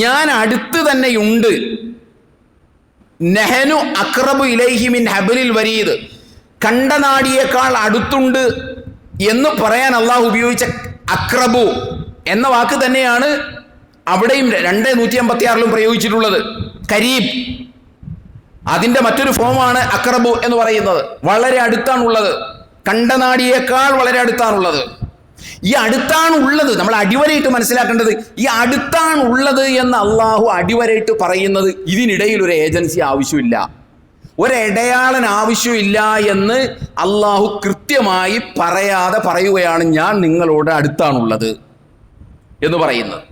ഞാൻ അടുത്ത് തന്നെയുണ്ട്. നഹ്നു അഖ്റബു ഇലൈഹി മിൻ ഹബ്ലിൽ വരീദ്, കണ്ടനാടിയേക്കാൾ അടുത്തുണ്ട് എന്ന് പറയാൻ അള്ളാഹു ഉപയോഗിച്ച അഖ്റബു എന്ന വാക്ക് തന്നെയാണ് അവിടെയും 2:156 പ്രയോഗിച്ചിട്ടുള്ളത്. കരീബ്, അതിന്റെ മറ്റൊരു ഫോമാണ് അഖ്റബു എന്ന് പറയുന്നത്. വളരെ അടുത്താണുള്ളത്, കണ്ടനാടിയേക്കാൾ വളരെ അടുത്താണുള്ളത്. ഈ അടുത്താണുള്ളത് നമ്മൾ അടിവരയിട്ട് മനസ്സിലാക്കേണ്ടത്. ഈ അടുത്താണുള്ളത് എന്ന് അള്ളാഹു അടിവരയിട്ട് പറയുന്നത് ഇതിനിടയിൽ ഒരു ഏജൻസി ആവശ്യമില്ല, ഒരിടയാളൻ ആവശ്യമില്ല എന്ന് അള്ളാഹു കൃത്യമായി പറയാതെ പറയുകയാണ് ഞാൻ നിങ്ങളോട് അടുത്താണുള്ളത് എന്ന് പറയുന്നത്.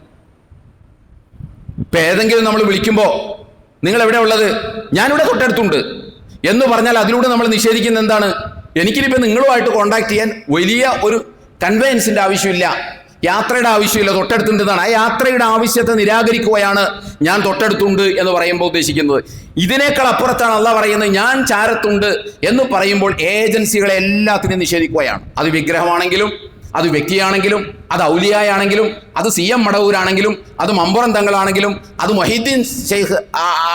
ഇപ്പൊ ഏതെങ്കിലും നമ്മൾ വിളിക്കുമ്പോൾ നിങ്ങൾ എവിടെ ഉള്ളത്? ഞാനിവിടെ തൊട്ടടുത്തുണ്ട് എന്ന് പറഞ്ഞാൽ അതിലൂടെ നമ്മൾ നിഷേധിക്കുന്നത് എന്താണ്? എനിക്കിനിപ്പോൾ നിങ്ങളുമായിട്ട് കോണ്ടാക്ട് ചെയ്യാൻ വലിയ ഒരു കൺവെയൻസിന്റെ ആവശ്യമില്ല, യാത്രയുടെ ആവശ്യമില്ല, തൊട്ടടുത്തുണ്ടെന്നാണ്. ആ യാത്രയുടെ ആവശ്യത്തെ നിരാകരിക്കുകയാണ് ഞാൻ തൊട്ടടുത്തുണ്ട് എന്ന് പറയുമ്പോൾ ഉദ്ദേശിക്കുന്നത്. ഇതിനേക്കാൾ അപ്പുറത്താണ് അള്ളാഹ് പറയുന്നത് ഞാൻ ചാരത്തുണ്ട് എന്ന് പറയുമ്പോൾ ഏജൻസികളെ എല്ലാത്തിനും നിഷേധിക്കുകയാണ്. അത് വിഗ്രഹമാണെങ്കിലും അത് വ്യക്തിയാണെങ്കിലും, അത് ഔലിയായാണെങ്കിലും, അത് CM മടവൂരാണെങ്കിലും, അത് മമ്പുറം തങ്ങളാണെങ്കിലും, അത് മൊഹീദ്ദീൻ ഷെയ്ഖ്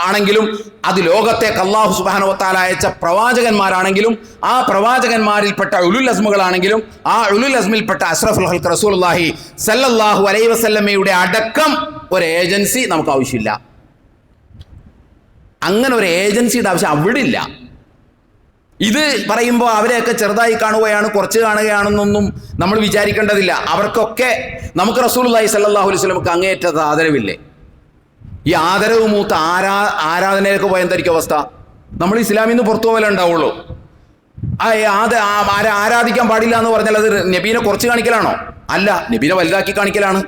ആണെങ്കിലും, അത് ലോകത്തേക്ക് അല്ലാഹു സുബ്ഹാനഹു വ തആല അയച്ച പ്രവാചകന്മാരാണെങ്കിലും, ആ പ്രവാചകന്മാരിൽപ്പെട്ട ഉലുൽ അസ്മുകളാണെങ്കിലും, ആ ഉലുൽ അസ്മിൽപ്പെട്ട അഷ്റഫുൽ ഖൽഖ് റസൂലുള്ളാഹി സല്ലല്ലാഹു അലൈഹി വസല്ലമയുടെ അടക്കം ഒരു ഏജൻസി നമുക്ക് ആവശ്യമില്ല. അങ്ങനെ ഒരു ഏജൻസിയുടെ ആവശ്യം അവിടെ ഇല്ല. ഇത് പറയുമ്പോൾ അവരെയൊക്കെ ചെറുതായി കാണുകയാണ്, കുറച്ച് കാണുകയാണെന്നൊന്നും നമ്മൾ വിചാരിക്കേണ്ടതില്ല. അവർക്കൊക്കെ നമുക്ക് റസൂലുള്ളാഹി സ്വല്ലല്ലാഹു അലൈഹി വസല്ലമക്ക് അങ്ങേയറ്റത്തെ ആദരവില്ലേ? ഈ ആദരവ് മൂത്ത ആരാധനയിലേക്ക് പോയ എന്തായിരിക്കും അവസ്ഥ? നമ്മൾ ഇസ്ലാമിൽ നിന്ന് പുറത്തു പോകലേ ഉണ്ടാവുള്ളൂ. ആരാധിക്കാൻ പാടില്ല എന്ന് പറഞ്ഞാൽ അത് നബീനെ കുറച്ച് കാണിക്കലാണോ? അല്ല, നബീനെ വലുതാക്കി കാണിക്കലാണ്.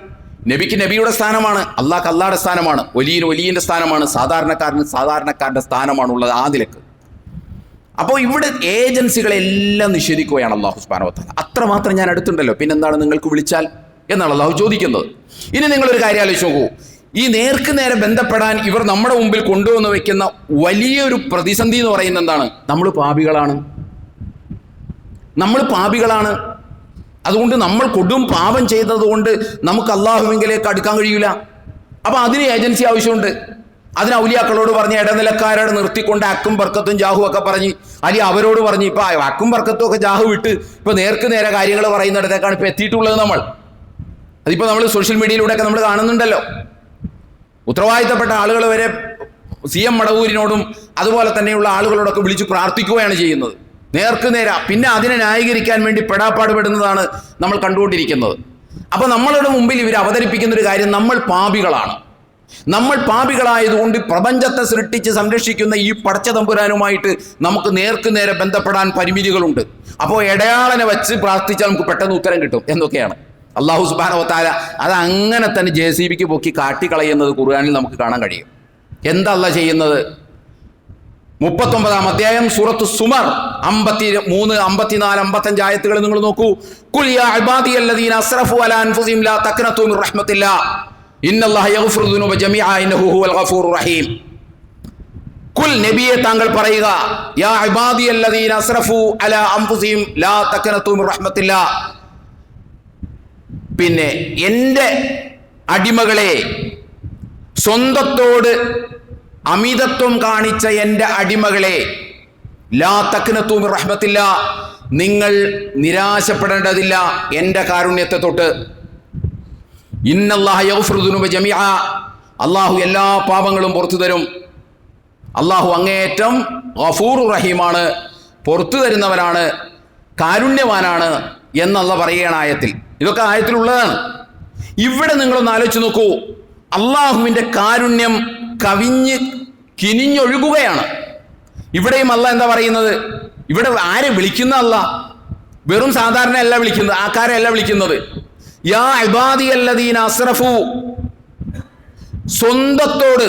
നബിക്ക് നബിയുടെ സ്ഥാനമാണ്, അള്ളാഹ്ക്ക് അള്ളാഹുടെ സ്ഥാനമാണ്, വലിയന് വലിയൻ്റെ സ്ഥാനമാണ്, സാധാരണക്കാരന് സാധാരണക്കാരൻ്റെ സ്ഥാനമാണുള്ളത് ആ നിലക്ക്. അപ്പോൾ ഇവിടെ ഏജൻസികളെല്ലാം നിഷേധിക്കുകയാണ് അല്ലാഹു സുബ്ഹാനഹു വ തആല. അത്രമാത്രം ഞാൻ അടുത്തുണ്ടല്ലോ, പിന്നെന്താണ് നിങ്ങൾക്ക് വിളിച്ചാൽ എന്നാണ് അള്ളാഹു ചോദിക്കുന്നത്. ഇനി നിങ്ങളൊരു കാര്യം ആലോചിച്ച് നോക്കൂ. ഈ നേർക്ക് നേരെ ബന്ധപ്പെടാൻ ഇവർ നമ്മുടെ മുമ്പിൽ കൊണ്ടുവന്ന് വെക്കുന്ന വലിയൊരു പ്രതിസന്ധി എന്ന് പറയുന്നത് എന്താണ്? നമ്മൾ പാപികളാണ്. അതുകൊണ്ട് നമ്മൾ കൊടും പാപം ചെയ്തതുകൊണ്ട് നമുക്ക് അള്ളാഹുവിലേക്ക് അടുക്കാൻ കഴിയില്ല. അപ്പം അതിന് ഏജൻസി ആവശ്യമുണ്ട്. അതിന് ഔലിയാക്കളോട് പറഞ്ഞ് ഇടനിലക്കാരോട് നിർത്തിക്കൊണ്ട് അക്കും ബർക്കത്തും ജാഹു ഒക്കെ പറഞ്ഞ്, അല്ലെങ്കിൽ അവരോട് പറഞ്ഞ് ഇപ്പം അക്കും ബർക്കത്തും ഒക്കെ ജാഹു വിട്ട് ഇപ്പം നേർക്ക് നേരെ കാര്യങ്ങൾ പറയുന്നിടത്തേക്കാണ് ഇപ്പം എത്തിയിട്ടുള്ളത്. അതിപ്പോൾ നമ്മൾ സോഷ്യൽ മീഡിയയിലൂടെയൊക്കെ നമ്മൾ കാണുന്നുണ്ടല്ലോ. ഉത്തരവാദിത്തപ്പെട്ട ആളുകൾ വരെ CM മടവൂരിനോടും അതുപോലെ തന്നെയുള്ള ആളുകളോടൊക്കെ വിളിച്ച് പ്രാർത്ഥിക്കുകയാണ് ചെയ്യുന്നത്, നേർക്ക് നേരെ. പിന്നെ അതിനെ ന്യായീകരിക്കാൻ വേണ്ടി പെടാപ്പാട് പെടുന്നതാണ് നമ്മൾ കണ്ടുകൊണ്ടിരിക്കുന്നത്. അപ്പോൾ നമ്മളുടെ മുമ്പിൽ ഇവർ അവതരിപ്പിക്കുന്ന ഒരു കാര്യം, നമ്മൾ പാപികളാണ്. നമ്മൾ പാപികളായതുകൊണ്ട് പ്രപഞ്ചത്തെ സൃഷ്ടിച്ച് സംരക്ഷിക്കുന്ന ഈ പടച്ച തമ്പുരാനുമായിട്ട് നമുക്ക് നേർക്ക് നേരെ ബന്ധപ്പെടാൻ പരിമിതികളുണ്ട്. അപ്പോൾ ഇടയാളനെ വെച്ച് പ്രാർത്ഥിച്ചാൽ നമുക്ക് പെട്ടെന്ന് ഉത്തരം കിട്ടും എന്നൊക്കെയാണ്. അല്ലാഹു സുബ്ഹാനഹു വ തആല അത് അങ്ങനെ തന്നെ JCBക്ക് പൊക്കി കാട്ടിക്കളയുന്നത് ഖുർആനിൽ നമുക്ക് കാണാൻ കഴിയും. എന്താ അല്ലാഹ് ചെയ്യുന്നത്? 39-ാം അധ്യായം സൂറത്ത് സുമർ 53, 54, 55 ആയത്തുകൾ നിങ്ങൾ നോക്കൂ. ഖുൽ യാ ഇബാദിയല്ലദീന അസ്റഫു അലാ അൻഫുസിഹിം ലാ തഖ്നതു മിർ റഹ്മത്തില്ലാഹ് ഇന്നല്ലാഹ യഗ്ഫിറു ദുനൂബ ജമീഅ ഇന്നഹു ഹുവൽ ഗഫൂറുർ റഹീം. ഖുൽ നബിയെ താങ്കൾ പറയുക, യാ ഇബാദിയല്ലദീന അസ്റഫു അലാ അൻഫുസിഹിം ലാ തഖ്നതു മിർ റഹ്മത്തില്ലാഹ്, പിന്നെ എൻ്റെ അടിമകളെ, സ്വന്തത്തോട് അമിതത്വം കാണിച്ച എൻ്റെ അടിമകളെ, ലാ തഖ്നതു മിർ റഹ്മത്തില്ലാഹ്, നിങ്ങൾ നിരാശപ്പെടേണ്ടതില്ല എൻ്റെ കാരുണ്യത്തെ തൊട്ട്. ഇന്നല്ലാഹ യഗ്ഫിറു ദുനൂബ ജമീഅ, അല്ലാഹു എല്ലാ പാപങ്ങളും പുറത്തു തരും. അല്ലാഹു അങ്ങേയറ്റം ഗഫൂറുർ റഹീമാണ്, പുറത്തു തരുന്നവനാണ്, കാരുണ്യവാനാണ് എന്നല്ല പറയുകയാണ് ആയത്തിൽ. ഇതൊക്കെ ആയത്തിലുള്ളതാണ്. ഇവിടെ നിങ്ങളൊന്ന് ആലോചിച്ച് നോക്കൂ. അള്ളാഹുവിൻ്റെ കാരുണ്യം കവിഞ്ഞ് കിനിഞ്ഞൊഴുകുകയാണ്. ഇവിടെയും അല്ലാഹ് എന്താ പറയുന്നത്? ഇവിടെ ആരെ വിളിക്കുന്ന അല്ലാഹ് വെറും സാധാരണ അല്ല വിളിക്കുന്നത്, ആക്കാരല്ല വിളിക്കുന്നത്. യാ ഇബാദിയല്ലദീന അസ്റഫു, സ്വന്തത്തോട്,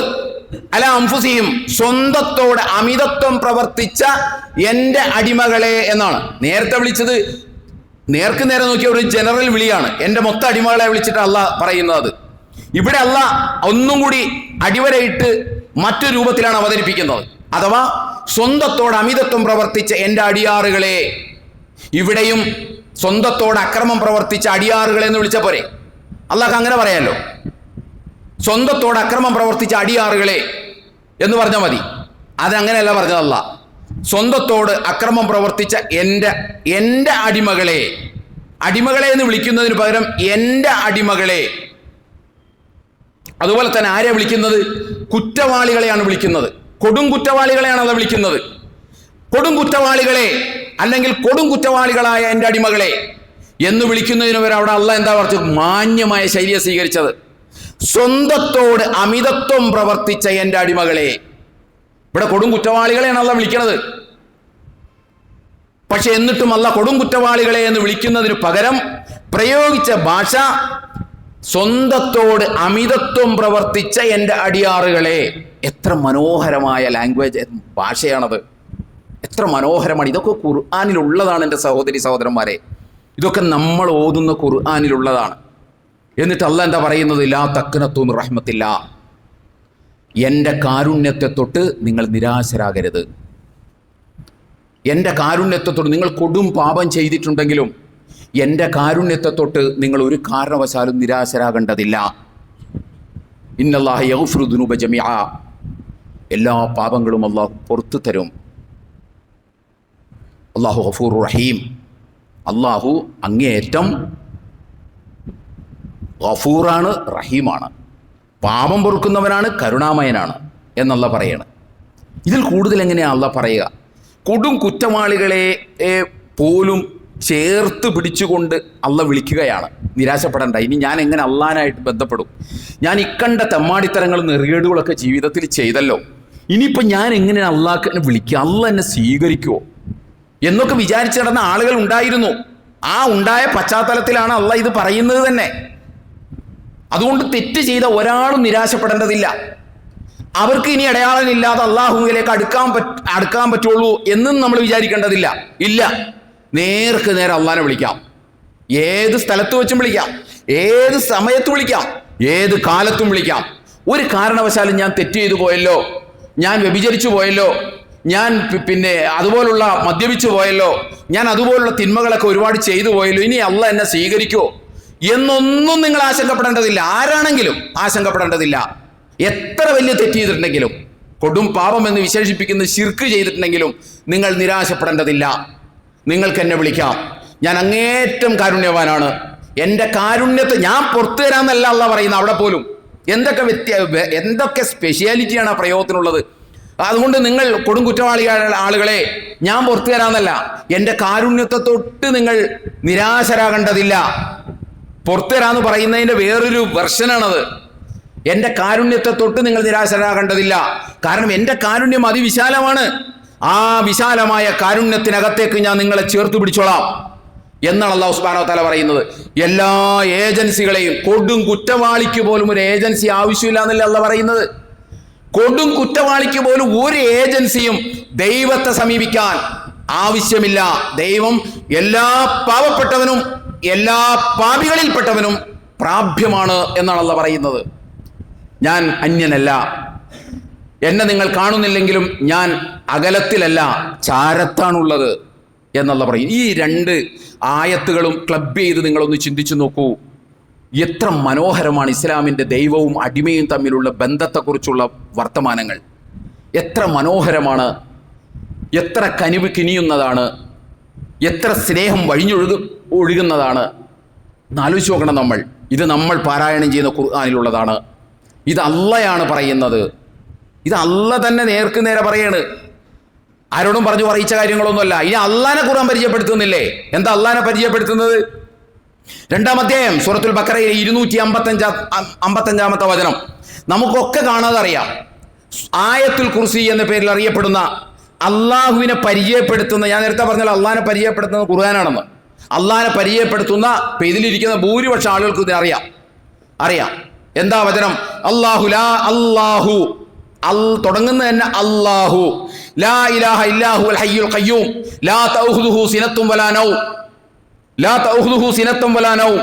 അല അൻഫുസിഹിം, സ്വന്തത്തോട് അമിതത്വം പ്രവർത്തിച്ച എൻ്റെ അടിമകളെ എന്നാണ്. നേരത്തെ വിളിച്ചത് നേർക്ക് നേരെ നോക്കിയ ഒരു ജനറൽ വിളിയാണ്, എൻ്റെ മൊത്തം അടിമകളെ വിളിച്ചിട്ട് അല്ലാഹ് പറയുന്നത്. ഇവിടെ അല്ലാഹ് ഒന്നും കൂടി അടിവരയിട്ട് മറ്റൊരു രൂപത്തിലാണ് അവതരിപ്പിക്കുന്നത്. അഥവാ സ്വന്തത്തോട് അമിതത്വം പ്രവർത്തിച്ച എൻ്റെ അടിയാറുകളെ. ഇവിടെയും സ്വന്തത്തോട് അക്രമം പ്രവർത്തിച്ച അടിയാറുകളെ എന്ന് വിളിച്ച പോരെ? അല്ലാഹ് അങ്ങനെ പറയാലോ, സ്വന്തത്തോട് അക്രമം പ്രവർത്തിച്ച അടിയാറുകളെ എന്ന് പറഞ്ഞാൽ മതി. അതങ്ങനെയല്ല പറഞ്ഞതല്ല. സ്വന്തത്തോട് അക്രമം പ്രവർത്തിച്ച എൻ്റെ അടിമകളെ, അടിമകളെ എന്ന് വിളിക്കുന്നതിന് പകരം എൻ്റെ അടിമകളെ. അതുപോലെ തന്നെ ആരെയാണ് വിളിക്കുന്നത്? കുറ്റവാളികളെയാണ് വിളിക്കുന്നത്, കൊടും കുറ്റവാളികളെയാണ് അത് വിളിക്കുന്നത്. കൊടും കുറ്റവാളികളെ, അല്ലെങ്കിൽ കൊടും കുറ്റവാളികളായ എൻ്റെ അടിമകളെ എന്ന് വിളിക്കുന്നതിന് വരെ അവിടെ അല്ലാഹ് എന്താ പറഞ്ഞത്? മാന്യമായ ശൈലിയെ സ്വീകരിച്ചത്. സ്വന്തത്തോട് അമിതത്വം പ്രവർത്തിച്ച എൻ്റെ അടിമകളെ. ഇവിടെ കൊടും കുറ്റവാളികളെയാണ് അല്ലാഹ് വിളിക്കുന്നത്. പക്ഷെ എന്നിട്ടും അല്ലാഹ് കൊടും കുറ്റവാളികളെ എന്ന് വിളിക്കുന്നതിന് പകരം പ്രയോഗിച്ച ഭാഷ സ്വന്തത്തോട് അമിതത്വം പ്രവർത്തിച്ച എൻ്റെ അടിയാറുകളെ. എത്ര മനോഹരമായ ലാംഗ്വേജ്, ഭാഷയാണത്, എത്ര മനോഹരമാണ്. ഇതൊക്കെ ഖുർആനിലുള്ളതാണ് എൻ്റെ സഹോദരി സഹോദരന്മാരെ. ഇതൊക്കെ നമ്മൾ ഓതുന്ന ഖുർആനിലുള്ളതാണ്. എന്നിട്ട് അല്ലാഹ് എന്താ പറയുന്നത്? ലാ തഖ്നതു മിർ റഹ്മത്തില്ലാഹ്, എൻ്റെ കാരുണ്യത്തെ തൊട്ട് നിങ്ങൾ എൻ്റെ കാരുണ്യത്തെ തൊട്ട് നിങ്ങൾ ഒരു കാരണവശാലും നിരാശരാകേണ്ടതില്ല. ഇന്നല്ലാഹ യഗ്ഫിറു ദുനൂബ ജമീഅ, എല്ലാ പാപങ്ങളും അള്ളാഹു പുറത്തു തരും. അള്ളാഹു ഗഫൂർ റഹീം, അള്ളാഹു അങ്ങേയറ്റം ഗഫൂറാണ്, റഹീമാണ്, പാപം പൊറുക്കുന്നവനാണ്, കരുണാമയനാണ് എന്നുള്ള പറയാണ്. ഇതിൽ കൂടുതൽ എങ്ങനെയാണ് അള്ളാഹ് പറയുക? കൊടും കുറ്റവാളികളെ പോലും ചേർത്ത് പിടിച്ചുകൊണ്ട് അള്ളാഹ് വിളിക്കുകയാണ്, നിരാശപ്പെടേണ്ട. ഇനി ഞാൻ എങ്ങനെ അള്ളാഹാനായിട്ട് ബന്ധപ്പെടും? ഞാൻ ഇക്കണ്ട തെമ്മാടിത്തരങ്ങളും നെറികേടുകളൊക്കെ ജീവിതത്തിൽ ചെയ്തല്ലോ, ഇനിയിപ്പോൾ ഞാൻ എങ്ങനെയാണ് അള്ളാഹ് വിളിക്കുക? അള്ളാഹ് എന്നെ സ്വീകരിക്കുമോ എന്നൊക്കെ വിചാരിച്ചു നടന്ന ആളുകൾ ഉണ്ടായിരുന്നു. ആ ഉണ്ടായ പശ്ചാത്തലത്തിലാണ് അള്ളാഹ് ഇത് പറയുന്നത് തന്നെ. അതുകൊണ്ട് തെറ്റ് ചെയ്ത ഒരാളും നിരാശപ്പെടേണ്ടതില്ല. അവർക്ക് ഇനി അടയാളമില്ലാതെ അള്ളാഹുവിലേക്ക് അടുക്കാൻ പറ്റുള്ളൂ എന്നും നമ്മൾ വിചാരിക്കേണ്ടതില്ല. ഇല്ല, നേർക്ക് നേരെ അള്ളാഹിനെ വിളിക്കാം. ഏത് സ്ഥലത്ത് വെച്ചും വിളിക്കാം, ഏത് സമയത്തും വിളിക്കാം, ഏത് കാലത്തും വിളിക്കാം. ഒരു കാരണവശാലും ഞാൻ തെറ്റ് ചെയ്തു പോയല്ലോ, ഞാൻ വ്യഭിചരിച്ചു പോയല്ലോ, ഞാൻ അതുപോലുള്ള മദ്യപിച്ചു പോയല്ലോ, ഞാൻ അതുപോലുള്ള തിന്മകളൊക്കെ ഒരുപാട് ചെയ്തു പോയല്ലോ, ഇനി അള്ളാഹ് എന്നെ സ്വീകരിക്കുമോ എന്നൊന്നും നിങ്ങൾ ആശങ്കപ്പെടേണ്ടതില്ല. ആരാണെങ്കിലും ആശങ്കപ്പെടേണ്ടതില്ല. എത്ര വലിയ തെറ്റ് ചെയ്തിട്ടുണ്ടെങ്കിലും, കൊടും പാപം എന്ന് വിശേഷിപ്പിക്കുന്ന ശിർക്ക് ചെയ്തിട്ടുണ്ടെങ്കിലും നിങ്ങൾ നിരാശപ്പെടേണ്ടതില്ല. നിങ്ങൾക്ക് എന്നെ വിളിക്കാം, ഞാൻ അങ്ങേറ്റം കാരുണ്യവാനാണ്. എൻ്റെ കാരുണ്യത്തെ ഞാൻ പുറത്തു തരാമെന്നല്ല അള്ളാഹ് പറയുന്നത്. അവിടെ പോലും എന്തൊക്കെ സ്പെഷ്യാലിറ്റിയാണ് ആ പ്രയോഗത്തിനുള്ളത്. അതുകൊണ്ട് നിങ്ങൾ കൊടും കുറ്റവാളികളായ ആളുകളെ ഞാൻ പുറത്തു തരാമെന്നല്ല, എൻ്റെ കാരുണ്യത്തെ തൊട്ട് നിങ്ങൾ നിരാശരാകേണ്ടതില്ല. പുറത്തു തരാമെന്ന് പറയുന്നതിൻ്റെ വേറൊരു വെർഷനാണത്. എൻ്റെ കാരുണ്യത്തെ തൊട്ട് നിങ്ങൾ നിരാശരാകേണ്ടതില്ല. കാരണം എൻ്റെ കാരുണ്യം അതിവിശാലമാണ്. ആ വിശാലമായ കാരുണ്യത്തിനകത്തേക്ക് ഞാൻ നിങ്ങളെ ചേർത്ത് പിടിച്ചോളാം എന്നാണ് അല്ലാഹു സുബ്ഹാനഹു വ തആല പറയുന്നത്. എല്ലാ ഏജൻസികളെയും, കൊടും കുറ്റവാളിക്ക് പോലും ഒരു ഏജൻസി ആവശ്യമില്ല എന്നല്ല അല്ലാഹ് പറയുന്നത്. കൊടും കുറ്റവാളിക്ക് പോലും ഒരു ഏജൻസിയും ദൈവത്തെ സമീപിക്കാൻ ആവശ്യമില്ല. ദൈവം എല്ലാ പാവപ്പെട്ടവനും എല്ലാ പാപികളിൽപ്പെട്ടവനും പ്രാപ്യമാണ് എന്നാണ് അല്ലാഹ് പറയുന്നത്. ഞാൻ അന്യനല്ല, എന്നെ നിങ്ങൾ കാണുന്നില്ലെങ്കിലും ഞാൻ അകലത്തിലല്ല, ചാരത്താണുള്ളത് എന്നുള്ള പറയും. ഈ രണ്ട് ആയത്തുകളും ക്ലബ് ചെയ്ത് നിങ്ങളൊന്ന് ചിന്തിച്ചു നോക്കൂ. എത്ര മനോഹരമാണ് ഇസ്ലാമിൻ്റെ ദൈവവും അടിമയും തമ്മിലുള്ള ബന്ധത്തെക്കുറിച്ചുള്ള വർത്തമാനങ്ങൾ. എത്ര മനോഹരമാണ്, എത്ര കനിവ് കിനിയുന്നതാണ്, എത്ര സ്നേഹം ഒഴുകുന്നതാണ്. എന്നാലോചിച്ച് നോക്കണം നമ്മൾ. ഇത് നമ്മൾ പാരായണം ചെയ്യുന്ന ഖുർആനിലുള്ളതാണ്. ഇത് അള്ളയാണ് പറയുന്നത്. ഇത് അള്ളാഹ് തന്നെ നേർക്ക് നേരെ പറയാണ്. ആരോടും പറഞ്ഞു പറയിച്ച കാര്യങ്ങളൊന്നുമല്ല. ഇനി അള്ളാഹിനെ ഖുർആൻ പരിചയപ്പെടുത്തുന്നില്ലേ? എന്താ അള്ളാഹിനെ പരിചയപ്പെടുത്തുന്നത്? 2-ാം അധ്യായം സൂറത്തുൽ ബഖറയിലെ 255-ാമത്തെ വചനം നമുക്കൊക്കെ കാണാതെ അറിയാം. ആയത്തുൽ കുർസി എന്ന പേരിൽ അറിയപ്പെടുന്ന അള്ളാഹുവിനെ പരിചയപ്പെടുത്തുന്ന, ഞാൻ നേരത്തെ പറഞ്ഞാൽ അള്ളാഹിനെ പരിചയപ്പെടുത്തുന്ന ഖുർആനാണെന്ന്. അള്ളാഹിനെ പരിചയപ്പെടുത്തുന്ന ഇതിലിരിക്കുന്ന ഭൂരിപക്ഷം ആളുകൾക്ക് ഇതിനെ അറിയാം. എന്താ വചനം? അല്ലാഹു തുടങ്ങുന്ന തന്നെ അല്ലാഹു ലാ ഇലാഹ ഇല്ലാഹു അൽ ഹയ്യുൽ ഖയ്യൂം ലാ തഅഖുദുഹു സിനത്തും വലാ നൗം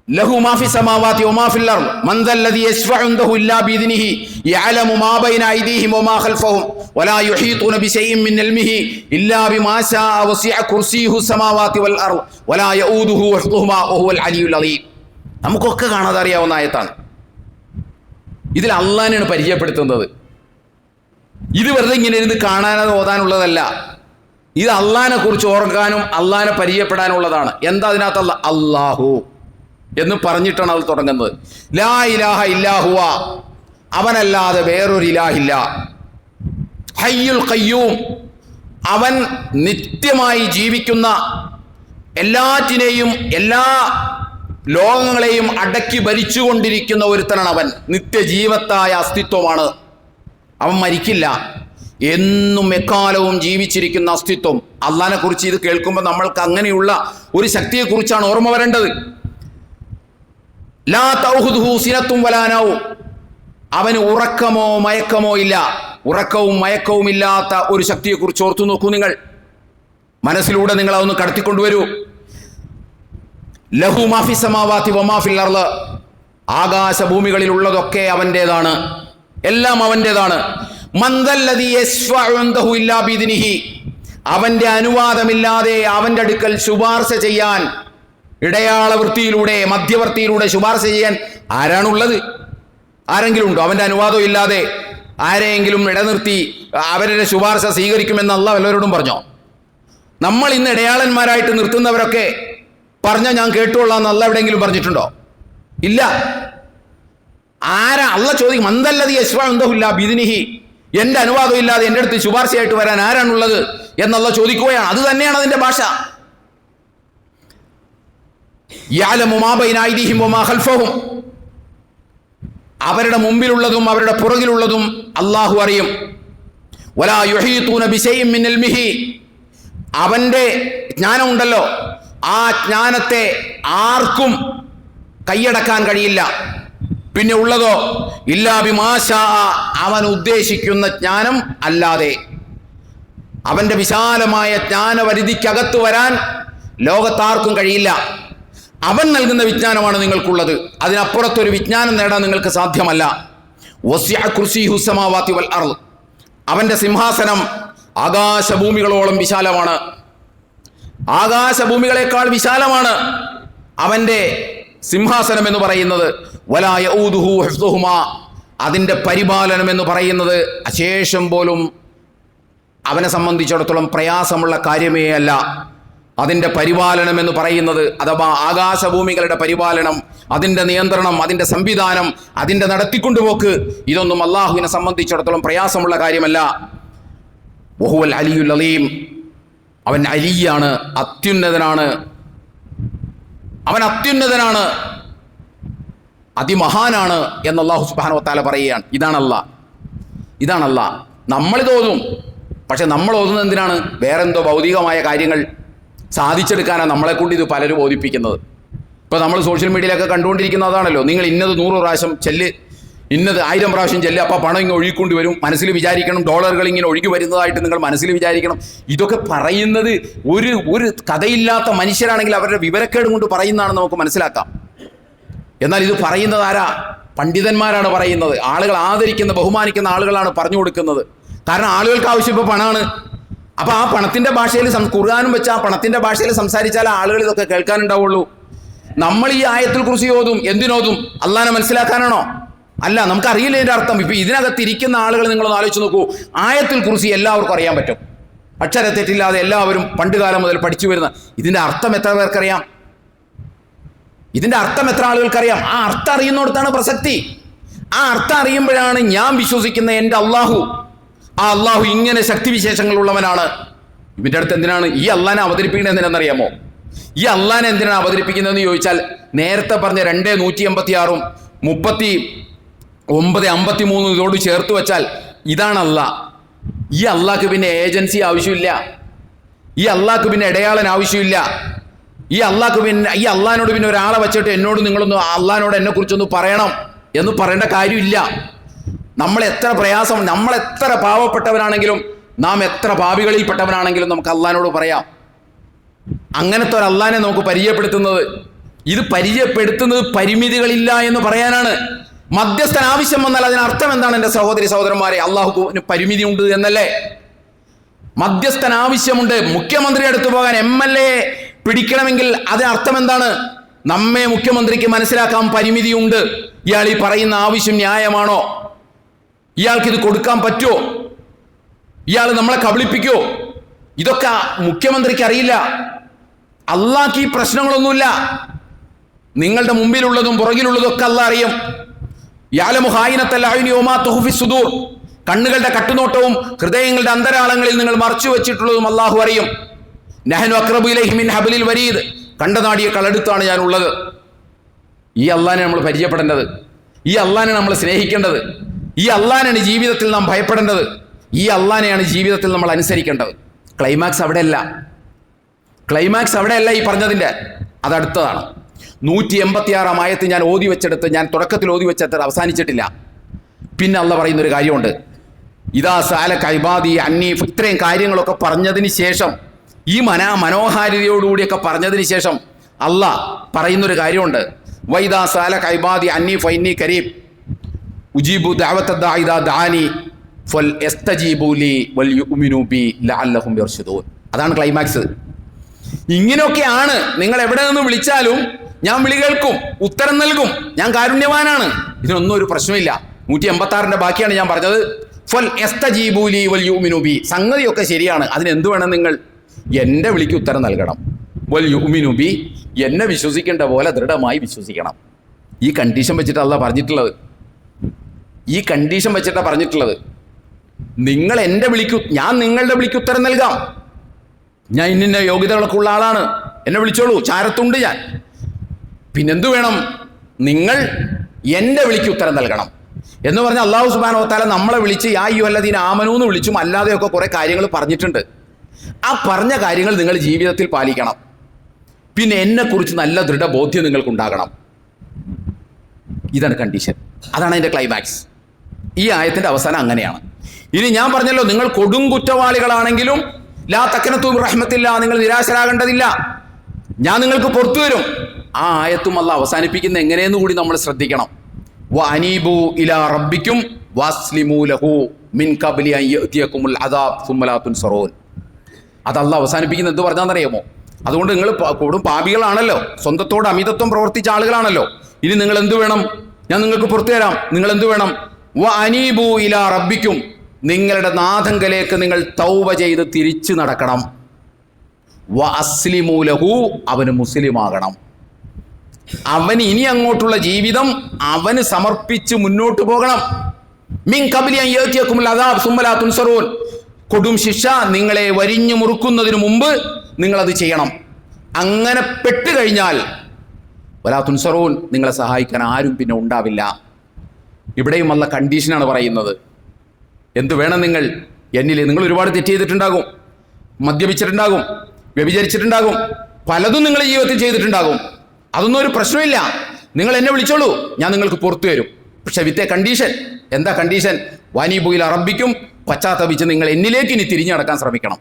ലഹു മാ ഫി സമാവാതി വമാ ഫിൽ അർദ് മൻ ദല്ലദി യശ്ഫഉ ഇൻദഹു ഇല്ലാ ബിഇദ്നിഹി യഅലമു മാ ബൈന ഐദീഹിം വമാ ഖൽഫഹും വലാ യുഹീതൂന ബിശൈഇൻ മിൻ ഇൽമിഹി ഇല്ലാ ബിമാ ശാഅ വസിഅ കുർസിയുഹു സമാവാതി വൽ അർദ് വലാ യഊദുഹു ഹിഫ്ദുഹുമാ വഹുവൽ അലിയുൽ അലീം. നമുക്കൊക്കെ കാണാതെ അറിയാവുന്ന ആയത്താണ്. ഇതിൽ അള്ളാഹിനെയാണ് പരിചയപ്പെടുത്തുന്നത്. ഇത് വെറുതെ ഇങ്ങനെ ഇരുന്ന് കാണാനോ ഓതാനുള്ളതല്ല. ഇത് അള്ളാഹിനെ കുറിച്ച് ഓർക്കാനും അള്ളാഹിനെ പരിചയപ്പെടാനുള്ളതാണ്. എന്താ അതിനകത്ത്? അല്ലാഹു എന്ന് പറഞ്ഞിട്ടാണ് അത് തുടങ്ങുന്നത്. ലാ ഇലാഹ ഇല്ലാഹുവ, അവനല്ലാതെ വേറൊരു ഇലാഹില്ല. ഹയ്യുൽ ഖയ്യൂം, അവൻ നിത്യമായി ജീവിക്കുന്ന, എല്ലാറ്റിനെയും എല്ലാ ലോകങ്ങളെയും അടക്കി ഭരിച്ചുകൊണ്ടിരിക്കുന്ന ഒരുത്തനാണ് അവൻ. നിത്യജീവത്തായ അസ്തിത്വമാണ് അവൻ. മരിക്കില്ല, എന്നും എക്കാലവും ജീവിച്ചിരിക്കുന്ന അസ്തിത്വം. അള്ളാഹിനെ കുറിച്ച് ഇത് കേൾക്കുമ്പോൾ നമ്മൾക്ക് അങ്ങനെയുള്ള ഒരു ശക്തിയെക്കുറിച്ചാണ് ഓർമ്മ വരേണ്ടത്. ലാ തഅഖുദുഹു സിനത്തും വലാ നൗം, അവന് ഉറക്കമോ മയക്കമോ ഇല്ല. ഉറക്കവും മയക്കവും ഇല്ലാത്ത ഒരു ശക്തിയെക്കുറിച്ച് ഓർത്തു നോക്കൂ നിങ്ങൾ. മനസ്സിലൂടെ നിങ്ങൾ അതൊന്ന് കടത്തിക്കൊണ്ടുവരൂ. ലഹു മാ ഫി സമാവാതി വമാ ഫിൽ അർള്, ആകാശഭൂമികളിലുള്ളതൊക്കെ അവൻ്റേതാണ്, എല്ലാം അവൻ്റേതാണ്. മൻ ദല്ലദി യശ്ഫഉ ഇൻദഹു ഇല്ലാ ബിഇദ്നിഹി, അവന്റെ അനുവാദമില്ലാതെ അവന്റെ അടുക്കൽ ശുപാർശ ചെയ്യാൻ, ഇടയാള വൃത്തിയിലൂടെ, മധ്യവർത്തിയിലൂടെ ശുപാർശ ചെയ്യാൻ ആരാണുള്ളത്? ആരെങ്കിലും ഉണ്ടോ? അവന്റെ അനുവാദം ഇല്ലാതെ ആരെയെങ്കിലും ഇടനിർത്തി അവരുടെ ശുപാർശ സ്വീകരിക്കുമെന്ന് അല്ലാഹ് വല്ലവരോടും പറഞ്ഞോ? നമ്മൾ ഇന്ന് ഇടയാളന്മാരായിട്ട് നിർത്തുന്നവരൊക്കെ പറഞ്ഞാൽ ഞാൻ കേട്ടുകൊള്ളാം എന്ന് അല്ലാഹ് എവിടെയെങ്കിലും പറഞ്ഞിട്ടുണ്ടോ? ഇല്ല. ആരാ? അല്ലാഹ് ചോദിക്കും, മന്ദല്ലദീ യശ്ഫഉ ഇൻദഹു ബിഇദ്നിഹി, എന്റെ അനുവാദം ഇല്ലാതെ എൻ്റെ അടുത്ത് ശുപാർശയായിട്ട് വരാൻ ആരാണുള്ളത് എന്നല്ല ചോദിക്കുകയാണ്. അത് തന്നെയാണ് അതിന്റെ ഭാഷ. യഅലമു മാ ബൈന ഐദിഹിം വമാ ഖൽഫഹും, അവരുടെ മുമ്പിലുള്ളതും അവരുടെ പുറകിലുള്ളതും അല്ലാഹു അറിയും. വലാ യുഹീതൂന ബിശൈഇൻ മിൻ ഇൽമിഹി, അവന്റെ ജ്ഞാനമുണ്ടല്ലോ, ആ ജ്ഞാനത്തെ ആർക്കും കൈയടക്കാൻ കഴിയില്ല. പിന്നെ ഉള്ളതോ ഇല്ലാ ബിമാ ശാ, അവൻ ഉദ്ദേശിക്കുന്ന ജ്ഞാനം അല്ലാതെ. അവന്റെ വിശാലമായ ജ്ഞാനപരിധിക്കകത്ത് വരാൻ ലോകത്താർക്കും കഴിയില്ല. അവൻ നൽകുന്ന വിജ്ഞാനമാണ് നിങ്ങൾക്കുള്ളത്. അതിനപ്പുറത്തൊരു വിജ്ഞാനം നേടാൻ നിങ്ങൾക്ക് സാധ്യമല്ല. വസിഅ കുർസിയുഹു സമാവാതി വൽ അർള്, അവന്റെ സിംഹാസനം ആകാശഭൂമികളോളം വിശാലമാണ്. ആകാശഭൂമികളെക്കാൾ വിശാലമാണ് അവന്റെ സിംഹാസനം എന്ന് പറയുന്നത്. വലാ യഊദുഹു ഹിഫ്ദുഹുമാ, അതിന്റെ പരിപാലനം എന്ന് പറയുന്നത് അശേഷം പോലും അവനെ സംബന്ധിച്ചിടത്തോളം പ്രയാസമുള്ള കാര്യമേ അല്ല. അതിൻ്റെ പരിപാലനം എന്ന് പറയുന്നത്, അഥവാ ആകാശഭൂമികളുടെ പരിപാലനം, അതിൻ്റെ നിയന്ത്രണം, അതിൻ്റെ സംവിധാനം, അതിൻ്റെ നടത്തിക്കൊണ്ടുപോക്ക്, ഇതൊന്നും അള്ളാഹുവിനെ സംബന്ധിച്ചിടത്തോളം പ്രയാസമുള്ള കാര്യമല്ല. വഹുവൽ അലിയുൽ അലീം, അവൻ അലിയാണ്, അത്യുന്നതനാണ്. അവൻ അത്യുന്നതനാണ്, അതിമഹാനാണ് എന്ന് അല്ലാഹു സുബ്ഹാനഹു വ തആല പറയുകയാണ്. ഇതാണല്ല. നമ്മളിത് ഓതും, പക്ഷെ നമ്മൾ ഓതുന്നത് എന്തിനാണ്? വേറെന്തോ ഭൗതികമായ കാര്യങ്ങൾ സാധിച്ചെടുക്കാനാണ് നമ്മളെ കൊണ്ട് ഇത് പലരും ബോധിപ്പിക്കുന്നത്. ഇപ്പോൾ നമ്മൾ സോഷ്യൽ മീഡിയയിലൊക്കെ കണ്ടുകൊണ്ടിരിക്കുന്ന അതാണല്ലോ, നിങ്ങൾ ഇന്നത് 100 പ്രാവശ്യം ചെല്ല്, ഇന്നത് 1000 പ്രാവശ്യം ചെല്ല്, അപ്പോൾ പണം ഇങ്ങനെ ഒഴുകിക്കൊണ്ട് വരും. മനസ്സിൽ വിചാരിക്കണം, ഡോളറുകൾ ഇങ്ങനെ ഒഴുകി വരുന്നതായിട്ട് നിങ്ങൾ മനസ്സിൽ വിചാരിക്കണം. ഇതൊക്കെ പറയുന്നത് ഒരു കഥയില്ലാത്ത മനുഷ്യരാണെങ്കിൽ അവരുടെ വിവരക്കേട് കൊണ്ട് പറയുന്നതാണെന്ന് നമുക്ക് മനസ്സിലാക്കാം. എന്നാൽ ഇത് പറയുന്നത് ആരാ? പണ്ഡിതന്മാരാണ് പറയുന്നത്. ആളുകൾ ആദരിക്കുന്ന, ബഹുമാനിക്കുന്ന ആളുകളാണ് പറഞ്ഞു കൊടുക്കുന്നത്. കാരണം ആളുകൾക്ക് ആവശ്യം ഇപ്പോൾ പണമാണ്. അപ്പോൾ ആ പണത്തിൻ്റെ ഭാഷയിൽ ഖുർആനും വെച്ച് ആ പണത്തിൻ്റെ ഭാഷയിൽ സംസാരിച്ചാൽ ആളുകൾ ഇതൊക്കെ കേൾക്കാനുണ്ടാവുള്ളൂ. നമ്മൾ ഈ ആയത്തുൽ കുർസി ഓതും, എന്തിനോതും? അള്ളാഹനെ മനസ്സിലാക്കാനാണോ? അല്ല, നമുക്കറിയില്ല ഇതിൻ്റെ അർത്ഥം. ഇപ്പോൾ ഇതിനകത്ത് ഇരിക്കുന്ന ആളുകൾ നിങ്ങളൊന്ന് ആലോചിച്ച് നോക്കൂ. ആയത്തുൽ കുർസി എല്ലാവർക്കും അറിയാൻ പറ്റും, അക്ഷരത്തെറ്റില്ലാതെ എല്ലാവരും പണ്ടുകാലം മുതൽ പഠിച്ചു വരുന്ന. ഇതിൻ്റെ അർത്ഥം എത്ര പേർക്കറിയാം? ഇതിൻ്റെ അർത്ഥം എത്ര ആളുകൾക്കറിയാം? ആ അർത്ഥം അറിയുന്നിടത്താണ് പ്രസക്തി. ആ അർത്ഥം അറിയുമ്പോഴാണ് ഞാൻ വിശ്വസിക്കുന്ന എൻ്റെ അള്ളാഹു, ആ അള്ളാഹു ഇങ്ങനെ ശക്തിവിശേഷങ്ങളുള്ളവനാണ്. ഇവൻ്റെ അടുത്ത് എന്തിനാണ് ഈ അള്ളാനെ അവതരിപ്പിക്കുന്നത്? എന്തിനാണെന്നറിയാമോ? ഈ അള്ളാനെ എന്തിനാണ് അവതരിപ്പിക്കുന്നതെന്ന് ചോദിച്ചാൽ, നേരത്തെ പറഞ്ഞ 2:186 39:53 ഇതോട് ചേർത്ത് വെച്ചാൽ ഇതാണ് അള്ളാഹ്. ഈ അള്ളാഹ്ക്ക് പിന്നെ ഏജൻസി ആവശ്യമില്ല, ഈ അള്ളാഹ്ക്ക് പിന്നെ ഇടയാളൻ ആവശ്യമില്ല, ഈ അള്ളാഹിനോട് പിന്നെ ഒരാളെ വെച്ചിട്ട് എന്നോട് നിങ്ങളൊന്ന് അള്ളാഹിനോട് എന്നെക്കുറിച്ചൊന്ന് പറയണം എന്ന് പറയേണ്ട കാര്യമില്ല. നമ്മളെത്ര പ്രയാസം, നമ്മളെത്ര പാവപ്പെട്ടവരാണെങ്കിലും, നാം എത്ര പാപികളിൽപ്പെട്ടവനാണെങ്കിലും നമുക്ക് അള്ളാഹിനോട് പറയാം. അങ്ങനത്തെ ഒരു അള്ളാഹിനെ നമുക്ക് പരിചയപ്പെടുത്തുന്നത്, ഇത് പരിചയപ്പെടുത്തുന്നത് പരിമിതികളില്ല എന്ന് പറയാനാണ്. മധ്യസ്ഥൻ ആവശ്യം വന്നാൽ അതിനർത്ഥം എന്താണ് എൻ്റെ സഹോദരി സഹോദരന്മാരെ? അള്ളാഹുവിന് പരിമിതി ഉണ്ട് എന്നല്ലേ? മധ്യസ്ഥൻ ആവശ്യമുണ്ട്. മുഖ്യമന്ത്രി അടുത്ത് പോകാൻ, MLA പിടിക്കണമെങ്കിൽ അതിനർത്ഥം എന്താണ്? നമ്മെ മുഖ്യമന്ത്രിക്ക് മനസ്സിലാക്കാൻ പരിമിതിയുണ്ട്. ഇയാൾ ഈ പറയുന്ന ആവശ്യം ന്യായമാണോ? ഇയാൾക്കിത് കൊടുക്കാൻ പറ്റുമോ? ഇയാൾ നമ്മളെ കബളിപ്പിക്കുമോ? ഇതൊക്കെ മുഖ്യമന്ത്രിക്ക് അറിയില്ല. അള്ളാഹ്ക്ക് ഈ പ്രശ്നങ്ങളൊന്നുമില്ല. നിങ്ങളുടെ മുമ്പിലുള്ളതും പുറകിലുള്ളതും ഒക്കെ അള്ളാഹ് അറിയും. യഅലമു ഖായിനത്തൽ അയ്നി വമാ തുഖ്ഫി സുദൂർ, കണ്ണുകളുടെ കട്ടുനോട്ടവും ഹൃദയങ്ങളുടെ അന്തരാളങ്ങളിൽ നിങ്ങൾ മറച്ചു വെച്ചിട്ടുള്ളതും അള്ളാഹു അറിയും. നഹ്നു അഖ്റബു ഇലൈഹി മിൻ ഹബ്ലിൽ വരീദ്, കണ്ടനാടിയേക്കാൾ അടുത്താണ് ഞാൻ ഉള്ളത്. ഈ അള്ളാഹിനെ നമ്മൾ പരിചയപ്പെടേണ്ടത്, ഈ അള്ളാഹിനെ നമ്മൾ സ്നേഹിക്കേണ്ടത്, ഈ അള്ളാഹിനാണ് ജീവിതത്തിൽ നാം ഭയപ്പെടേണ്ടത്, ഈ അള്ളാഹിനെയാണ് ജീവിതത്തിൽ നമ്മൾ അനുസരിക്കേണ്ടത്. ക്ലൈമാക്സ് അവിടെയല്ല ഈ പറഞ്ഞതിൻ്റെ, അതടുത്തതാണ്. 186 ആയത്ത് ഞാൻ ഞാൻ തുടക്കത്തിൽ ഓതി വെച്ചെടുത്ത് അവസാനിച്ചിട്ടില്ല. പിന്നെ അള്ളാഹ് പറയുന്നൊരു കാര്യമുണ്ട്, ഇദാ സഅലക ഇബാദി അന്നി. ഇത്രയും കാര്യങ്ങളൊക്കെ പറഞ്ഞതിന് ശേഷം, ഈ മനോഹാരിതയോടുകൂടിയൊക്കെ പറഞ്ഞതിന് ശേഷം അള്ളാഹ് പറയുന്നൊരു കാര്യമുണ്ട്. വൈദാ സഅലക ഇബാദി അന്നി ഫഇന്നി ഖരീബ് ഉജീബു ദഅവത ദാഇ ഇദാ ദഅാനി ഫൽയസ്തജീബു ലി വൽയുഅ്മിനു ബി ലഅല്ലഹും യർശുദൂൻ. അതാണ് ക്ലൈമാക്സ്. ഇങ്ങനെയൊക്കെയാണ്. നിങ്ങൾ എവിടെ നിന്ന് വിളിച്ചാലും ഞാൻ വിളി കേൾക്കും, ഉത്തരം നൽകും, ഞാൻ കാരുണ്യവാനാണ്. ഇതിനൊന്നും ഒരു പ്രശ്നമില്ല. 186 ബാക്കിയാണ് ഞാൻ പറഞ്ഞത്. ഫൽ യസ്തജീബൂലി വൽ യുമിനു ബി. സംഗതിയൊക്കെ ശരിയാണ്. അതിനെന്ത് വേണം? നിങ്ങൾ എൻ്റെ വിളിക്ക് ഉത്തരം നൽകണം. വൽ യുമിനു ബി, എന്നെ വിശ്വസിക്കേണ്ട പോലെ ദൃഢമായി വിശ്വസിക്കണം. ഈ കണ്ടീഷൻ വെച്ചിട്ട് അല്ലാഹ് പറഞ്ഞിട്ടുള്ളത്. ഈ കണ്ടീഷൻ വെച്ചിട്ടാണ് പറഞ്ഞിട്ടുള്ളത്. നിങ്ങൾ എൻ്റെ വിളിക്ക്, ഞാൻ നിങ്ങളുടെ വിളിക്ക് ഉത്തരം നൽകാം. ഞാൻ ഇന്ന യോഗ്യതകളൊക്കെ ഉള്ള ആളാണ്, എന്നെ വിളിച്ചോളൂ, ചാരത്തുണ്ട് ഞാൻ. പിന്നെന്തു വേണം? നിങ്ങൾ എൻ്റെ വിളിക്ക് ഉത്തരം നൽകണം എന്ന് പറഞ്ഞാൽ അല്ലാഹു സുബ്ഹാനഹു വ തആല നമ്മളെ വിളിച്ച് യാ അയ്യുഹല്ലദീന ആമനൂ എന്ന് വിളിച്ചും അല്ലാതെയൊക്കെ കുറേ കാര്യങ്ങൾ പറഞ്ഞിട്ടുണ്ട്. ആ പറഞ്ഞ കാര്യങ്ങൾ നിങ്ങൾ ജീവിതത്തിൽ പാലിക്കണം. പിന്നെ എന്നെക്കുറിച്ച് നല്ല ദൃഢബോധ്യം നിങ്ങൾക്കുണ്ടാകണം. ഇതാണ് കണ്ടീഷൻ. അതാണ് അതിൻ്റെ ക്ലൈമാക്സ്. ഈ ആയത്തിൻ്റെ അവസാനം അങ്ങനെയാണ്. ഇനി ഞാൻ പറഞ്ഞല്ലോ, നിങ്ങൾ കൊടും കുറ്റവാളികളാണെങ്കിലും ലാ തഖ്നതു മിർ റഹ്മത്തില്ലാ, നിങ്ങൾ നിരാശരാകേണ്ടതില്ല, ഞാൻ നിങ്ങൾക്ക് പുറത്തു വരും. ആ ആയത്തും അല്ലാഹ് അവസാനിപ്പിക്കുന്ന എങ്ങനെയെന്ന് കൂടി നമ്മൾ ശ്രദ്ധിക്കണം. വഅനീബു ഇലാ റബ്ബിക്കും വസ്ലിമൂ ലഹു മിൻ ഖബ്ലി അൻ യഅതിയകുമുൽ അദാബ് സുമ്മ ലാ തുൻസറൂൻ. അത് അല്ലാഹ് അവസാനിപ്പിക്കുന്നത് എന്ത് പറഞ്ഞാണെന്നറിയാമോ? അതുകൊണ്ട് നിങ്ങൾ കൊടും പാപികളാണല്ലോ, സ്വന്തത്തോട് അമിതത്വം പ്രവർത്തിച്ച ആളുകളാണല്ലോ. ഇനി നിങ്ങൾ എന്ത് വേണം? ഞാൻ നിങ്ങൾക്ക് പുറത്തു തരാം. നിങ്ങൾ എന്ത് വേണം? വഅനീബു ഇലാ റബ്ബിക്കും, നിങ്ങളുടെ നാഥങ്കലേക്ക് നിങ്ങൾ തൗബ ചെയ്ത് തിരിച്ചു നടക്കണം. വഅസ്ലിമൂ ലഹു, അവന് മുസ്ലിമാകണം. അവന് ഇനി അങ്ങോട്ടുള്ള ജീവിതം അവന് സമർപ്പിച്ച് മുന്നോട്ട് പോകണം. മിൻ ഖബ്ലി അൻ യഅതിയകുമുൽ അദാബ് സുമ്മ ലാ തുൻസറൂൻ, കൊടും ശിക്ഷ നിങ്ങളെ വരിഞ്ഞു മുറുക്കുന്നതിന് മുമ്പ് നിങ്ങളത് ചെയ്യണം. അങ്ങനെ പെട്ടുകഴിഞ്ഞാൽ വലാ തുൻസറൂൻ, നിങ്ങളെ സഹായിക്കാൻ ആരും പിന്നെ ഉണ്ടാവില്ല. ഇവിടെയും അല്ലാഹ് കണ്ടീഷനാണ് പറയുന്നത്. എന്ത് വേണം? നിങ്ങൾ എന്നിൽ, നിങ്ങൾ ഒരുപാട് തെറ്റ് ചെയ്തിട്ടുണ്ടാകും, മദ്യപിച്ചിട്ടുണ്ടാകും, വ്യഭിചരിച്ചിട്ടുണ്ടാകും, പലതും നിങ്ങൾ ജീവിതത്തിൽ ചെയ്തിട്ടുണ്ടാകും. അതൊന്നും ഒരു പ്രശ്നമില്ല. നിങ്ങൾ എന്നെ വിളിച്ചോളൂ, ഞാൻ നിങ്ങൾക്ക് പുറത്തു വരും. പക്ഷെ വിത്തേ കണ്ടീഷൻ. എന്താ കണ്ടീഷൻ? വഅനീബു ഇലാ റബ്ബിക്കും, പശ്ചാത്തപിച്ച് നിങ്ങൾ എന്നിലേക്ക് ഇനി തിരിഞ്ഞു നടക്കാൻ ശ്രമിക്കണം.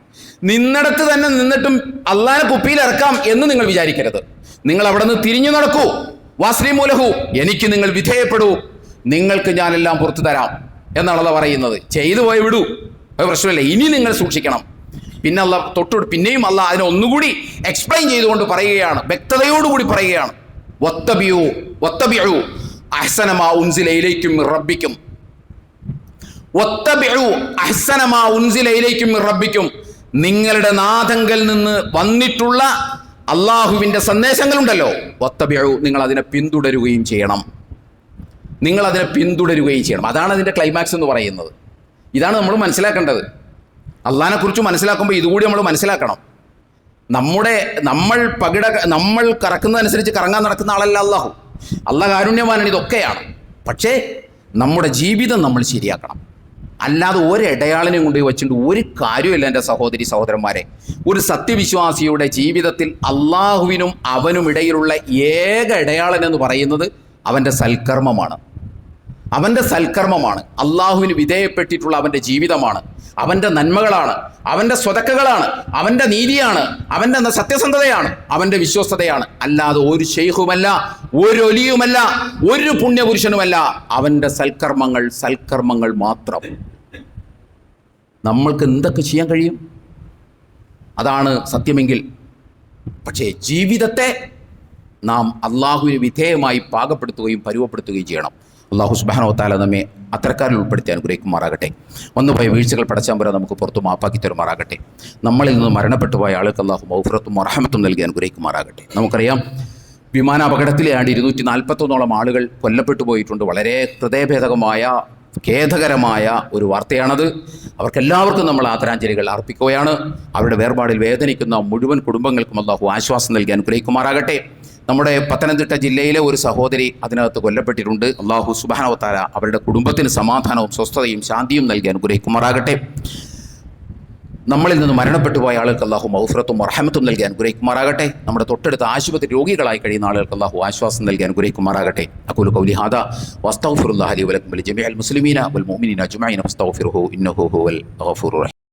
നിന്നിടത്ത് തന്നെ നിന്നിട്ടും അള്ളാനെ കുപ്പിയിൽ ഇറക്കാം എന്ന് നിങ്ങൾ വിചാരിക്കരുത്. നിങ്ങൾ അവിടെ നിന്ന് തിരിഞ്ഞു നടക്കൂ. വസ്ലിമൂ ലഹു, എനിക്ക് നിങ്ങൾ വിധേയപ്പെടൂ, നിങ്ങൾക്ക് ഞാനെല്ലാം പുറത്തു തരാം എന്നാണല്ലോ പറയുന്നത്. ചെയ്തു പോയി വിടൂ, അത് പ്രശ്നമില്ല. ഇനി നിങ്ങൾ സൂക്ഷിക്കണം. പിന്നെ അല്ലാഹ് പിന്നെയും അല്ലാഹ് അതിനെ ഒന്നുകൂടി എക്സ്പ്ലെയിൻ ചെയ്തുകൊണ്ട് പറയുകയാണ്, വ്യക്തതയോടുകൂടി പറയുകയാണ്. വത്തബിഉ അഹ്സന മാ ഉൻസില ഇലൈക്കും മിർ റബ്ബിക്കും, വത്തബിഉ അഹ്സന മാ ഉൻസില ഇലൈക്കും മിർ റബ്ബിക്കും, നിങ്ങളുടെ നാഥങ്കൽ നിന്ന് വന്നിട്ടുള്ള അള്ളാഹുവിൻ്റെ സന്ദേശങ്ങളുണ്ടല്ലോ, വത്തബിഉ, നിങ്ങൾ അതിനെ പിന്തുടരുകയും ചെയ്യണം. നിങ്ങൾ അതിനെ പിന്തുടരുകയും ചെയ്യണം. അതാണ് അതിൻ്റെ ക്ലൈമാക്സ് എന്ന് പറയുന്നത്. ഇതാണ് നമ്മൾ മനസ്സിലാക്കേണ്ടത്. അള്ളാഹിനെ കുറിച്ച് മനസ്സിലാക്കുമ്പോൾ ഇതുകൂടി നമ്മൾ മനസ്സിലാക്കണം. നമ്മൾ കറക്കുന്നതനുസരിച്ച് കറങ്ങാൻ നടക്കുന്ന ആളല്ല അള്ളാഹു. അള്ളാഹ് കാരുണ്യവാനാണ്, ഇതൊക്കെയാണ്. പക്ഷേ നമ്മുടെ ജീവിതം നമ്മൾ ശരിയാക്കണം. അല്ലാതെ ഒരിടയാളിനെയും കൊണ്ട് വെച്ചിട്ട് ഒരു കാര്യമില്ല. എൻ്റെ സഹോദരി സഹോദരന്മാരെ, ഒരു സത്യവിശ്വാസിയുടെ ജീവിതത്തിൽ അള്ളാഹുവിനും അവനും ഇടയിലുള്ള ഏക ഇടയാളനെന്ന് പറയുന്നത് അവൻ്റെ സൽക്കർമ്മമാണ്. അവൻ്റെ സൽക്കർമ്മമാണ്, അള്ളാഹുവിന് വിധേയപ്പെട്ടിട്ടുള്ള അവൻ്റെ ജീവിതമാണ്, അവൻ്റെ നന്മകളാണ്, അവൻ്റെ സ്വതക്കകളാണ്, അവൻ്റെ നീതിയാണ്, അവൻ്റെ സത്യസന്ധതയാണ്, അവൻ്റെ വിശ്വസ്തതയാണ്. അല്ലാതെ ഒരു ശൈഖുമല്ല, ഒരു ഒലിയുമല്ല, ഒരു പുണ്യപുരുഷനുമല്ല. അവൻ്റെ സൽക്കർമ്മങ്ങൾ മാത്രം. നമ്മൾക്ക് എന്തൊക്കെ ചെയ്യാൻ കഴിയും? അതാണ് സത്യമെങ്കിൽ. പക്ഷേ ജീവിതത്തെ നാം അള്ളാഹുവിന് വിധേയമായി പാകപ്പെടുത്തുകയും പരുവപ്പെടുത്തുകയും ചെയ്യണം. അള്ളാഹു സുബ്ഹാനഹു വ തആല നമ്മെ അത്തരക്കാരിൽ ഉൾപ്പെടുത്തി അനുഗ്രഹിക്കുമാറാകട്ടെ. വന്നുപോയ വീഴ്ചകൾ പടച്ചാമ്പുര നമുക്ക് പുറത്തു മാപ്പാക്കി തരുമാറാകട്ടെ. നമ്മളിൽ നിന്ന് മരണപ്പെട്ടു പോയ ആൾക്ക് അള്ളാഹു മൗഫിറത്തും റഹ്മത്തും നൽകി അനുഗ്രഹിക്കുമാറാകട്ടെ. നമുക്കറിയാം, വിമാനാപകടത്തിലെയാണ്ട് 241 ആളുകൾ കൊല്ലപ്പെട്ടു പോയിട്ടുണ്ട്. വളരെ ഹൃദയഭേദകമായ, ഖേദകരമായ ഒരു വാർത്തയാണത്. അവർക്കെല്ലാവർക്കും നമ്മൾ ആദരാഞ്ജലികൾ അർപ്പിക്കുകയാണ്. അവരുടെ വേർപാടിൽ വേദനിക്കുന്ന മുഴുവൻ കുടുംബങ്ങൾക്കും അള്ളാഹു ആശ്വാസം നൽകി അനുഗ്രഹിക്കുമാറാകട്ടെ. നമ്മുടെ പത്തനംതിട്ട ജില്ലയിലെ ഒരു സഹോദരി അതിനകത്ത് കൊല്ലപ്പെട്ടിട്ടുണ്ട്. അള്ളാഹു സുബ്ഹാനഹു വ തആല അവരുടെ കുടുംബത്തിന് സമാധാനവും സ്വസ്ഥതയും ശാന്തിയും നൽകി അനുഗ്രഹിക്കുമാറാകട്ടെ. നമ്മളിൽ നിന്ന് മരണപ്പെട്ടു പോയ ആളുകൾക്ക് അള്ളാഹു മഗ്ഫിറത്തും റഹ്മത്തും നൽകി അനുഗ്രഹിക്കുമാറാകട്ടെ. നമ്മുടെ തൊട്ടടുത്ത ആശുപത്രി രോഗികളായി കഴിയുന്ന ആളുകൾക്ക് അള്ളാഹു ആശ്വാസം നൽകി അനുഗ്രഹിക്കുമാറാകട്ടെ. അഖൂലു ഖൗലി ഹാദാ വസ്തഗ്ഫിറുല്ലാഹ ലി വലക്കും വലിജമീഇൽ മുസ്ലിമീന വൽ മുഅ്മിനീന അജ്മഈന ഫസ്തഗ്ഫിറുഹു ഇന്നഹു ഹുവൽ ഗഫൂറുർ റഹീം.